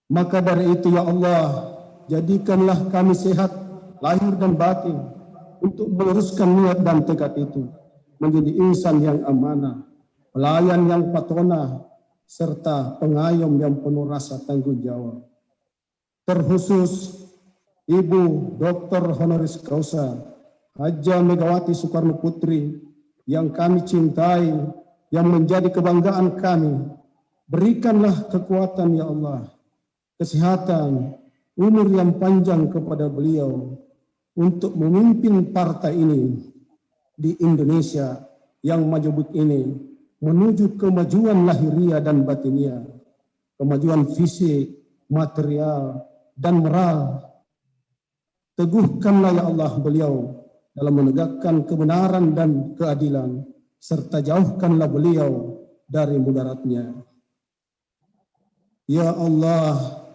Maka dari itu ya Allah, jadikanlah kami sehat lahir dan batin untuk meluruskan niat dan tekad itu menjadi insan yang amanah, pelayan yang patona, serta pengayom yang penuh rasa tanggung jawab. Terkhusus Ibu Dr. Honoris Causa Haja Megawati Soekarno Putri yang kami cintai, yang menjadi kebanggaan kami. Berikanlah kekuatan ya Allah, kesehatan, umur yang panjang kepada beliau untuk memimpin partai ini di Indonesia yang majemuk ini menuju kemajuan lahiriah dan batiniah, kemajuan fisik, material, dan moral. Teguhkanlah ya Allah beliau dalam menegakkan kebenaran dan keadilan, serta jauhkanlah beliau dari mudaratnya. Ya Allah,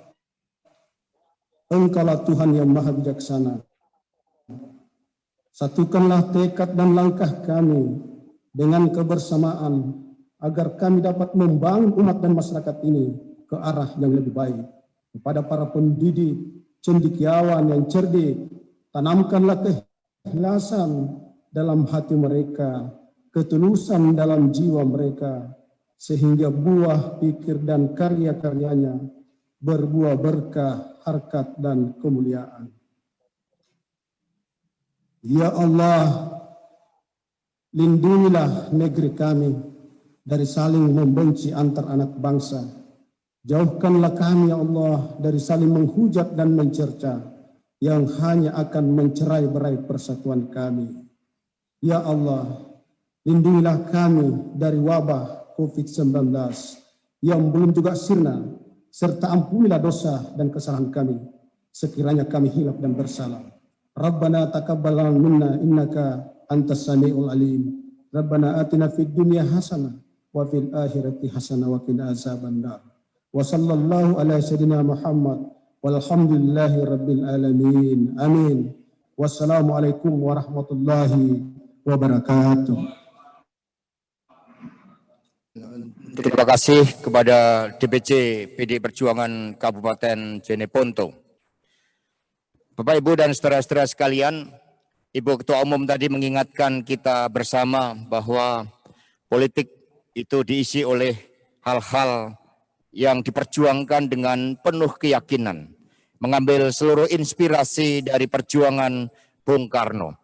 Engkaulah Tuhan yang maha bijaksana. Satukanlah tekad dan langkah kami dengan kebersamaan agar kami dapat membangun umat dan masyarakat ini ke arah yang lebih baik. Kepada para pendidik, cendekiawan yang cerdik, tanamkanlah keikhlasan dalam hati mereka, ketulusan dalam jiwa mereka, sehingga buah pikir dan karya-karyanya berbuah berkah, harkat, dan kemuliaan. Ya Allah, lindungilah negeri kami dari saling membenci antar anak bangsa. Jauhkanlah kami ya Allah dari saling menghujat dan mencerca yang hanya akan mencerai-berai persatuan kami. Ya Allah, lindungilah kami dari wabah COVID-19 yang belum juga sirna, serta ampunilah dosa dan kesalahan kami sekiranya kami hilaf dan bersalah. Rabbana taqabbal minna innaka antas samiul alim. Rabbana atina fid dunya hasanah wa fil akhirati hasanah wa qina azabannar. Wa sallallahu ala sayyidina Muhammad walhamdulillahi rabbil alamin. Amin. Wassalamualaikum warahmatullahi wabarakatuh. Terima kasih kepada DPC PDI Perjuangan Kabupaten Jeneponto. Bapak, Ibu, dan saudara-saudara sekalian, Ibu Ketua Umum tadi mengingatkan kita bersama bahwa politik itu diisi oleh hal-hal yang diperjuangkan dengan penuh keyakinan, mengambil seluruh inspirasi dari perjuangan Bung Karno.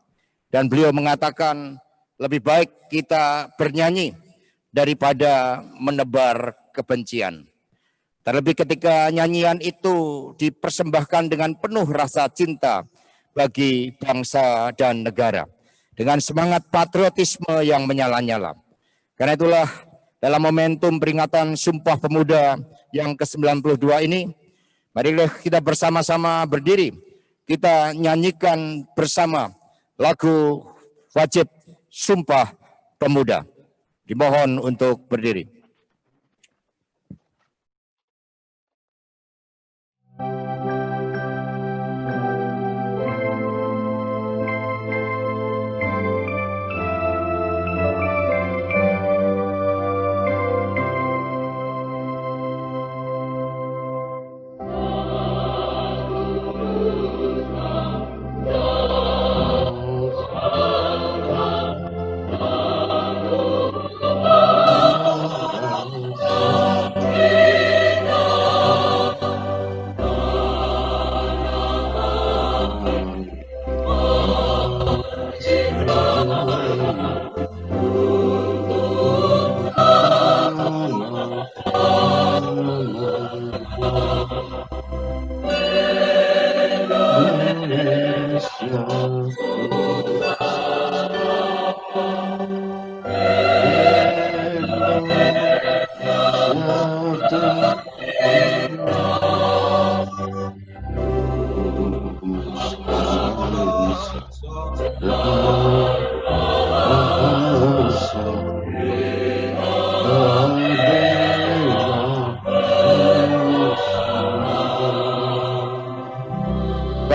Dan beliau mengatakan lebih baik kita bernyanyi daripada menebar kebencian. Terlebih ketika nyanyian itu dipersembahkan dengan penuh rasa cinta bagi bangsa dan negara, dengan semangat patriotisme yang menyala-nyala. Karena itulah dalam momentum peringatan Sumpah Pemuda yang ke-92 ini, marilah kita bersama-sama berdiri, kita nyanyikan bersama lagu wajib Sumpah Pemuda. Dimohon untuk berdiri. Terima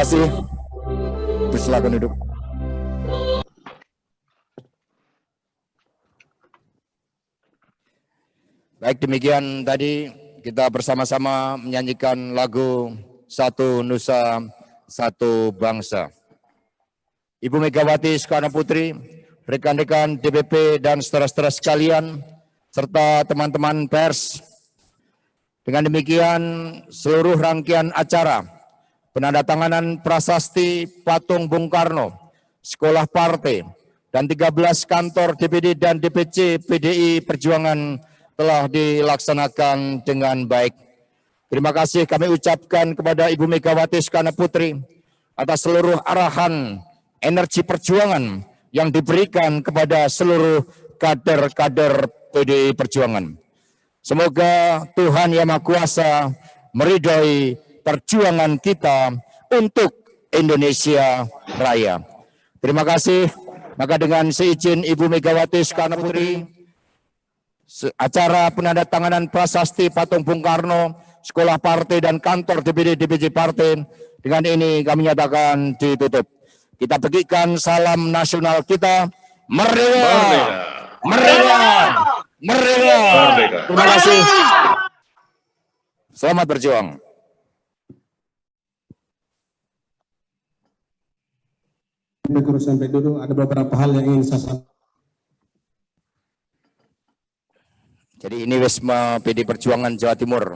kasih. Silakan duduk. Baik, demikian tadi kita bersama-sama menyanyikan lagu Satu Nusa, Satu Bangsa. Ibu Megawati Soekarno Putri, rekan-rekan DPP dan saudara-saudara sekalian, serta teman-teman pers. Dengan demikian seluruh rangkaian acara penandatanganan prasasti patung Bung Karno, sekolah partai, dan 13 kantor DPD dan DPC PDI Perjuangan telah dilaksanakan dengan baik. Terima kasih kami ucapkan kepada Ibu Megawati Soekarno Putri atas seluruh arahan energi perjuangan yang diberikan kepada seluruh kader-kader PDI Perjuangan. Semoga Tuhan Yang Maha Kuasa meridhoi perjuangan kita untuk Indonesia Raya. Terima kasih. Maka dengan seizin Ibu Megawati Soekarno Putri, acara penandatanganan prasasti patung Bung Karno, sekolah partai dan kantor DPD DPC partai dengan ini kami nyatakan ditutup. Kita berikan salam nasional kita, merdeka, merdeka, merdeka. Terima kasih. Selamat berjuang. Guru sampai dulu ada beberapa hal yang ingin saya sampaikan. Jadi ini Wisma PD Perjuangan Jawa Timur.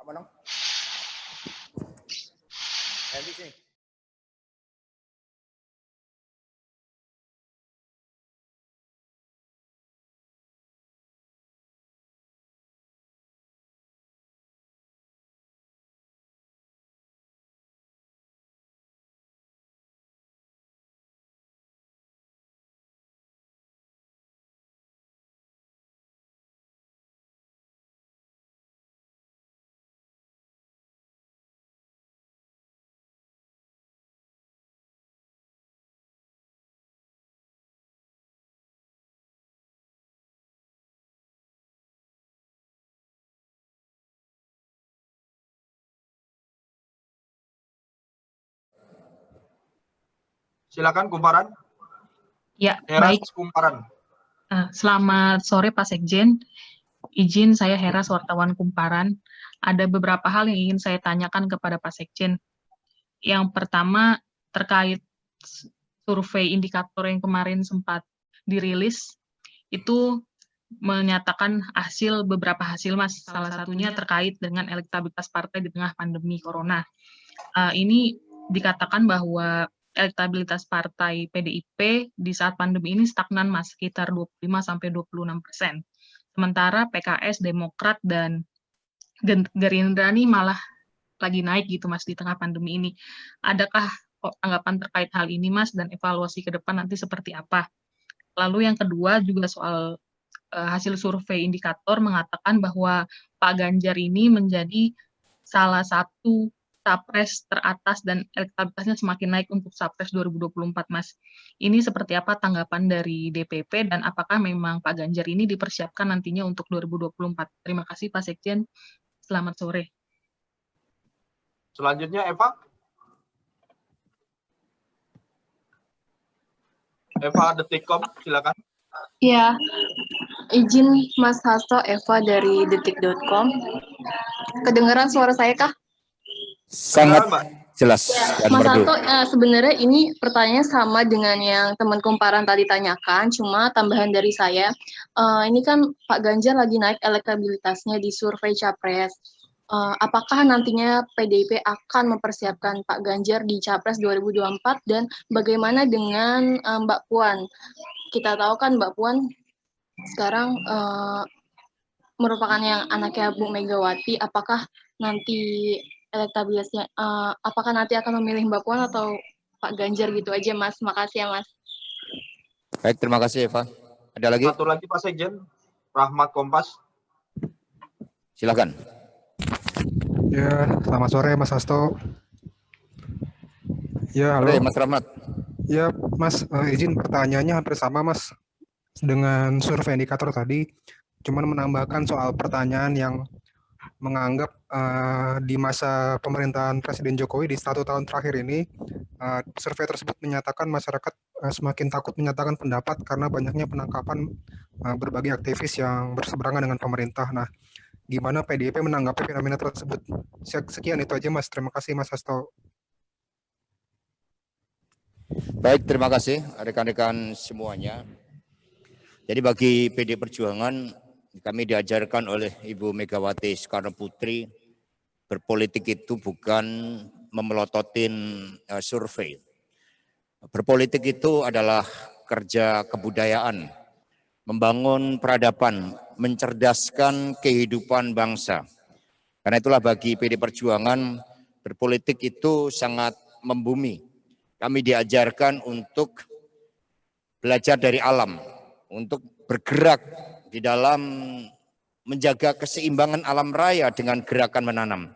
Apa dong? Sini. Silakan Kumparan. Ya, Hera baik. Kumparan. Selamat sore Pak Sekjen. Izin saya Hera, wartawan Kumparan. Ada beberapa hal yang ingin saya tanyakan kepada Pak Sekjen. Yang pertama terkait survei indikator yang kemarin sempat dirilis, itu menyatakan beberapa hasil Mas, salah satunya terkait dengan elektabilitas partai di tengah pandemi Corona. Ini dikatakan bahwa elektabilitas partai PDIP di saat pandemi ini stagnan Mas, sekitar 25-26%. Sementara PKS, Demokrat, dan Gerindra ini malah lagi naik gitu Mas di tengah pandemi ini. Adakah tanggapan terkait hal ini Mas, dan evaluasi ke depan nanti seperti apa? Lalu yang kedua juga soal hasil survei indikator mengatakan bahwa Pak Ganjar ini menjadi salah satu capres teratas dan elektabilitasnya semakin naik untuk capres 2024, Mas. Ini seperti apa tanggapan dari DPP dan apakah memang Pak Ganjar ini dipersiapkan nantinya untuk 2024? Terima kasih Pak Sekjen. Selamat sore. Selanjutnya Eva. Eva Detikkom, silakan. Ya, izin Mas Hasto, Eva dari detik.com. Kedengaran suara saya kah? Sangat jelas dan Mas merdu. Hasto, sebenarnya ini pertanyaannya sama dengan yang teman kumparan tadi tanyakan, cuma tambahan dari saya, ini kan Pak Ganjar lagi naik elektabilitasnya di survei Capres. Apakah nantinya PDIP akan mempersiapkan Pak Ganjar di Capres 2024 dan bagaimana dengan Mbak Puan? Kita tahu kan Mbak Puan sekarang merupakan yang anaknya Bu Megawati. Apakah nanti elektabilitasnya, apakah nanti akan memilih Mbak Puan atau Pak Ganjar gitu aja, Mas? Makasih ya, Mas. Baik, terima kasih Eva. Ada lagi? Satu lagi Pak Sekjen, Rahmat Kompas. Silakan. Ya, selamat sore Mas Hasto. Ya, halo. Sore, Mas Rahmat. Ya, Mas, izin pertanyaannya hampir sama, Mas, dengan survei indikator tadi. Cuman menambahkan soal pertanyaan yang menganggap di masa pemerintahan Presiden Jokowi di 1 tahun terakhir ini, survei tersebut menyatakan masyarakat semakin takut menyatakan pendapat karena banyaknya penangkapan berbagai aktivis yang berseberangan dengan pemerintah. Nah, gimana PDIP menanggapi fenomena tersebut? Sekian itu aja, Mas. Terima kasih, Mas Hasto. Baik, terima kasih rekan-rekan semuanya. Jadi bagi PD Perjuangan, kami diajarkan oleh Ibu Megawati Soekarno Putri, berpolitik itu bukan memelototin survei. Berpolitik itu adalah kerja kebudayaan, membangun peradaban, mencerdaskan kehidupan bangsa. Karena itulah bagi PD Perjuangan, berpolitik itu sangat membumi. Kami diajarkan untuk belajar dari alam, untuk bergerak di dalam menjaga keseimbangan alam raya dengan gerakan menanam.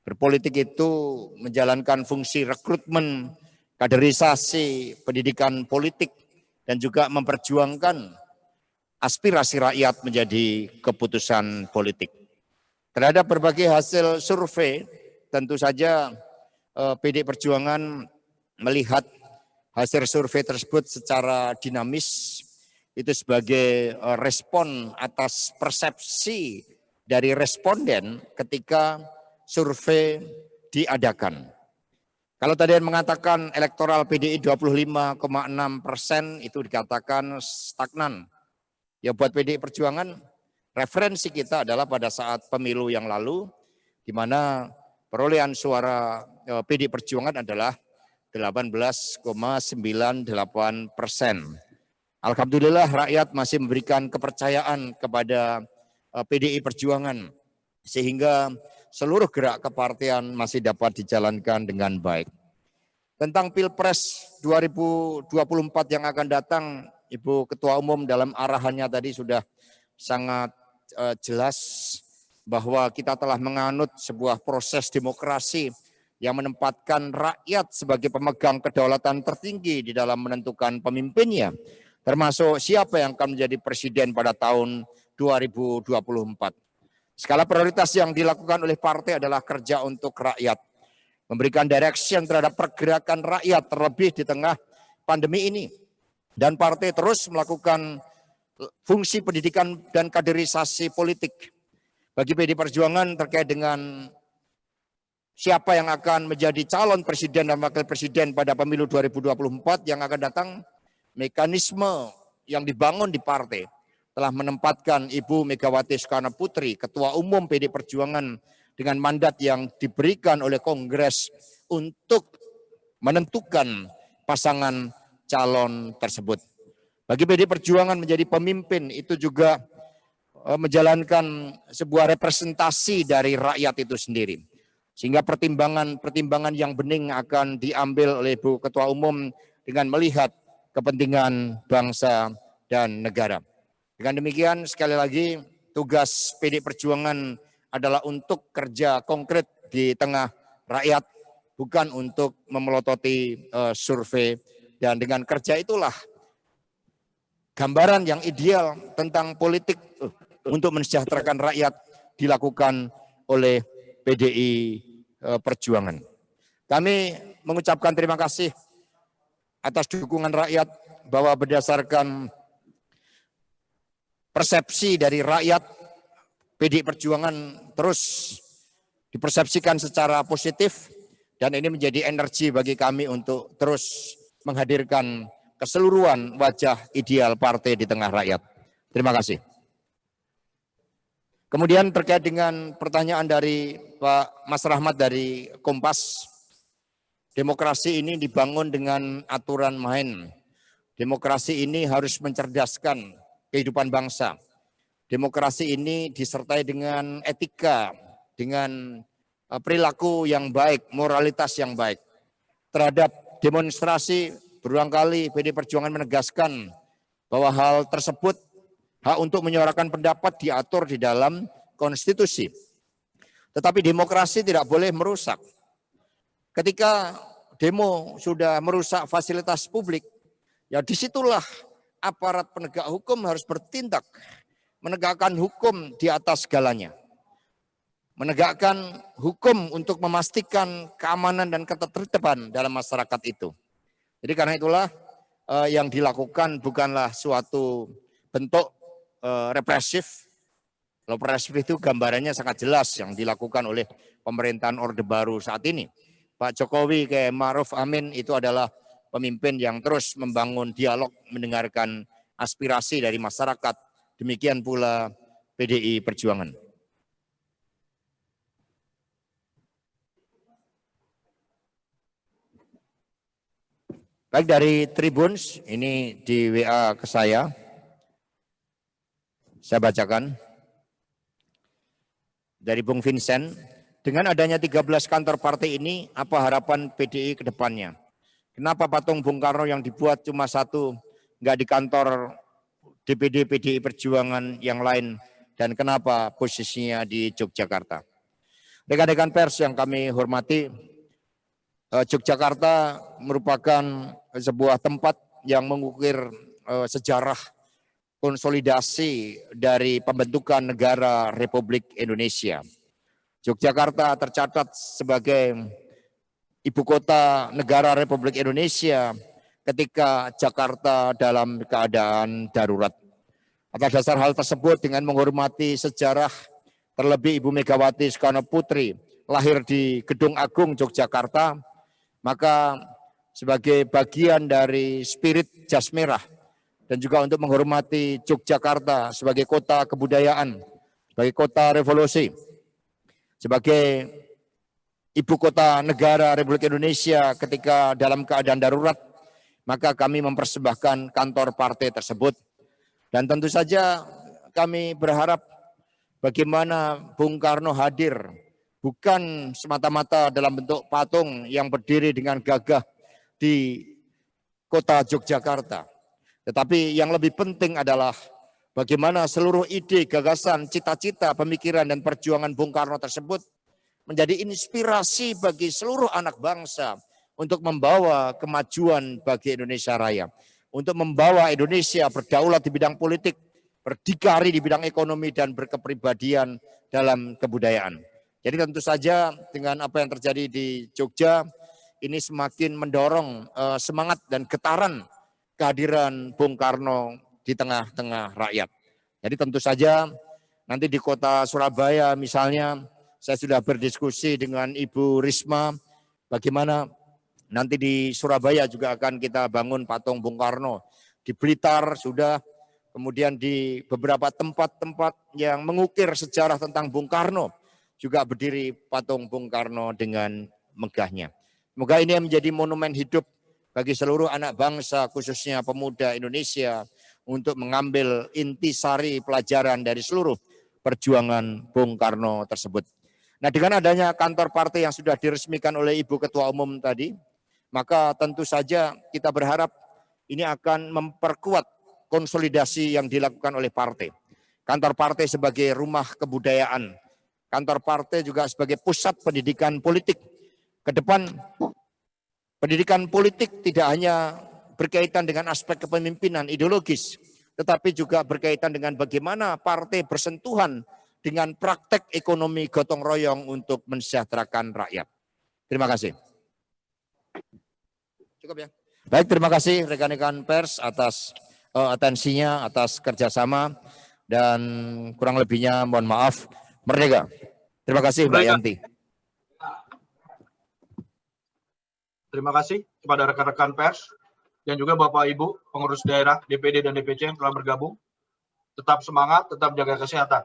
Berpolitik itu menjalankan fungsi rekrutmen, kaderisasi, pendidikan politik, dan juga memperjuangkan aspirasi rakyat menjadi keputusan politik. Terhadap berbagai hasil survei, tentu saja PD Perjuangan melihat hasil survei tersebut secara dinamis, itu sebagai respon atas persepsi dari responden ketika survei diadakan. Kalau tadi mengatakan elektoral PDI 25,6% itu dikatakan stagnan. Ya buat PDI Perjuangan, referensi kita adalah pada saat pemilu yang lalu, di mana perolehan suara PDI Perjuangan adalah 18,98%. Alhamdulillah rakyat masih memberikan kepercayaan kepada PDI Perjuangan sehingga seluruh gerak kepartian masih dapat dijalankan dengan baik. Tentang Pilpres 2024 yang akan datang, Ibu Ketua Umum dalam arahannya tadi sudah sangat jelas bahwa kita telah menganut sebuah proses demokrasi yang menempatkan rakyat sebagai pemegang kedaulatan tertinggi di dalam menentukan pemimpinnya, termasuk siapa yang akan menjadi presiden pada tahun 2024. Skala prioritas yang dilakukan oleh partai adalah kerja untuk rakyat, memberikan direction terhadap pergerakan rakyat terlebih di tengah pandemi ini. Dan partai terus melakukan fungsi pendidikan dan kaderisasi politik. Bagi PD Perjuangan terkait dengan siapa yang akan menjadi calon presiden dan wakil presiden pada pemilu 2024 yang akan datang, mekanisme yang dibangun di partai telah menempatkan Ibu Megawati Soekarno Putri, Ketua Umum PD Perjuangan dengan mandat yang diberikan oleh Kongres untuk menentukan pasangan calon tersebut. Bagi PD Perjuangan menjadi pemimpin itu juga menjalankan sebuah representasi dari rakyat itu sendiri. Sehingga pertimbangan yang bening akan diambil oleh Ibu Ketua Umum dengan melihat kepentingan bangsa dan negara. Dengan demikian sekali lagi tugas PD Perjuangan adalah untuk kerja konkret di tengah rakyat, bukan untuk memelototi survei. Dan dengan kerja itulah gambaran yang ideal tentang politik untuk mensejahterakan rakyat dilakukan oleh PDI Perjuangan. Kami mengucapkan terima kasih atas dukungan rakyat bahwa berdasarkan persepsi dari rakyat, PDI Perjuangan terus dipersepsikan secara positif dan ini menjadi energi bagi kami untuk terus menghadirkan keseluruhan wajah ideal partai di tengah rakyat. Terima kasih. Kemudian terkait dengan pertanyaan dari Pak Mas Rahmat dari Kompas, demokrasi ini dibangun dengan aturan main. Demokrasi ini harus mencerdaskan kehidupan bangsa. Demokrasi ini disertai dengan etika, dengan perilaku yang baik, moralitas yang baik. Terhadap demonstrasi, berulang kali PDI Perjuangan menegaskan bahwa hal tersebut, hak untuk menyuarakan pendapat diatur di dalam konstitusi. Tetapi demokrasi tidak boleh merusak. Ketika demo sudah merusak fasilitas publik, ya disitulah aparat penegak hukum harus bertindak. Menegakkan hukum di atas segalanya. Menegakkan hukum untuk memastikan keamanan dan ketertiban dalam masyarakat itu. Jadi karena itulah yang dilakukan bukanlah suatu bentuk represif. Kalau represif itu gambarannya sangat jelas yang dilakukan oleh pemerintahan Orde Baru saat ini. Pak Jokowi ke Ma'ruf Amin itu adalah pemimpin yang terus membangun dialog, mendengarkan aspirasi dari masyarakat. Demikian pula PDI Perjuangan. Baik, dari Tribuns, ini di WA ke saya bacakan. Dari Bung Vincent, dengan adanya 13 kantor partai ini, apa harapan PDI ke depannya? Kenapa patung Bung Karno yang dibuat cuma satu, nggak di kantor DPD PDI Perjuangan yang lain, dan kenapa posisinya di Yogyakarta? Rekan-rekan pers yang kami hormati, Yogyakarta merupakan sebuah tempat yang mengukir sejarah konsolidasi dari pembentukan negara Republik Indonesia. Yogyakarta tercatat sebagai ibu kota negara Republik Indonesia ketika Jakarta dalam keadaan darurat. Atas dasar hal tersebut, dengan menghormati sejarah, terlebih Ibu Megawati Soekarno Putri lahir di Gedung Agung Yogyakarta, maka sebagai bagian dari spirit jas merah dan juga untuk menghormati Yogyakarta sebagai kota kebudayaan, sebagai kota revolusi, sebagai ibu kota negara Republik Indonesia ketika dalam keadaan darurat, maka kami mempersembahkan kantor partai tersebut. Dan tentu saja kami berharap bagaimana Bung Karno hadir bukan semata-mata dalam bentuk patung yang berdiri dengan gagah di kota Yogyakarta. Tetapi yang lebih penting adalah bagaimana seluruh ide, gagasan, cita-cita, pemikiran dan perjuangan Bung Karno tersebut menjadi inspirasi bagi seluruh anak bangsa untuk membawa kemajuan bagi Indonesia Raya. Untuk membawa Indonesia berdaulat di bidang politik, berdikari di bidang ekonomi dan berkepribadian dalam kebudayaan. Jadi tentu saja dengan apa yang terjadi di Jogja, ini semakin mendorong semangat dan getaran kehadiran Bung Karno di tengah-tengah rakyat. Jadi tentu saja nanti di kota Surabaya misalnya, saya sudah berdiskusi dengan Ibu Risma, bagaimana nanti di Surabaya juga akan kita bangun patung Bung Karno. Di Blitar sudah, kemudian di beberapa tempat-tempat yang mengukir sejarah tentang Bung Karno, juga berdiri patung Bung Karno dengan megahnya. Semoga ini menjadi monumen hidup bagi seluruh anak bangsa, khususnya pemuda Indonesia, untuk mengambil intisari pelajaran dari seluruh perjuangan Bung Karno tersebut. Nah, dengan adanya kantor partai yang sudah diresmikan oleh Ibu Ketua Umum tadi, maka tentu saja kita berharap ini akan memperkuat konsolidasi yang dilakukan oleh partai. Kantor partai sebagai rumah kebudayaan, kantor partai juga sebagai pusat pendidikan politik. Ke depan, pendidikan politik tidak hanya berkaitan dengan aspek kepemimpinan ideologis, tetapi juga berkaitan dengan bagaimana partai bersentuhan dengan praktek ekonomi gotong royong untuk mensejahterakan rakyat. Terima kasih. Cukup ya. Baik, terima kasih rekan-rekan pers atas atensinya, atas kerjasama, dan kurang lebihnya mohon maaf. Merdeka. Terima kasih Mbak Yanti. Terima kasih kepada rekan-rekan pers dan juga Bapak Ibu pengurus daerah DPD dan DPC yang telah bergabung. Tetap semangat, tetap jaga kesehatan.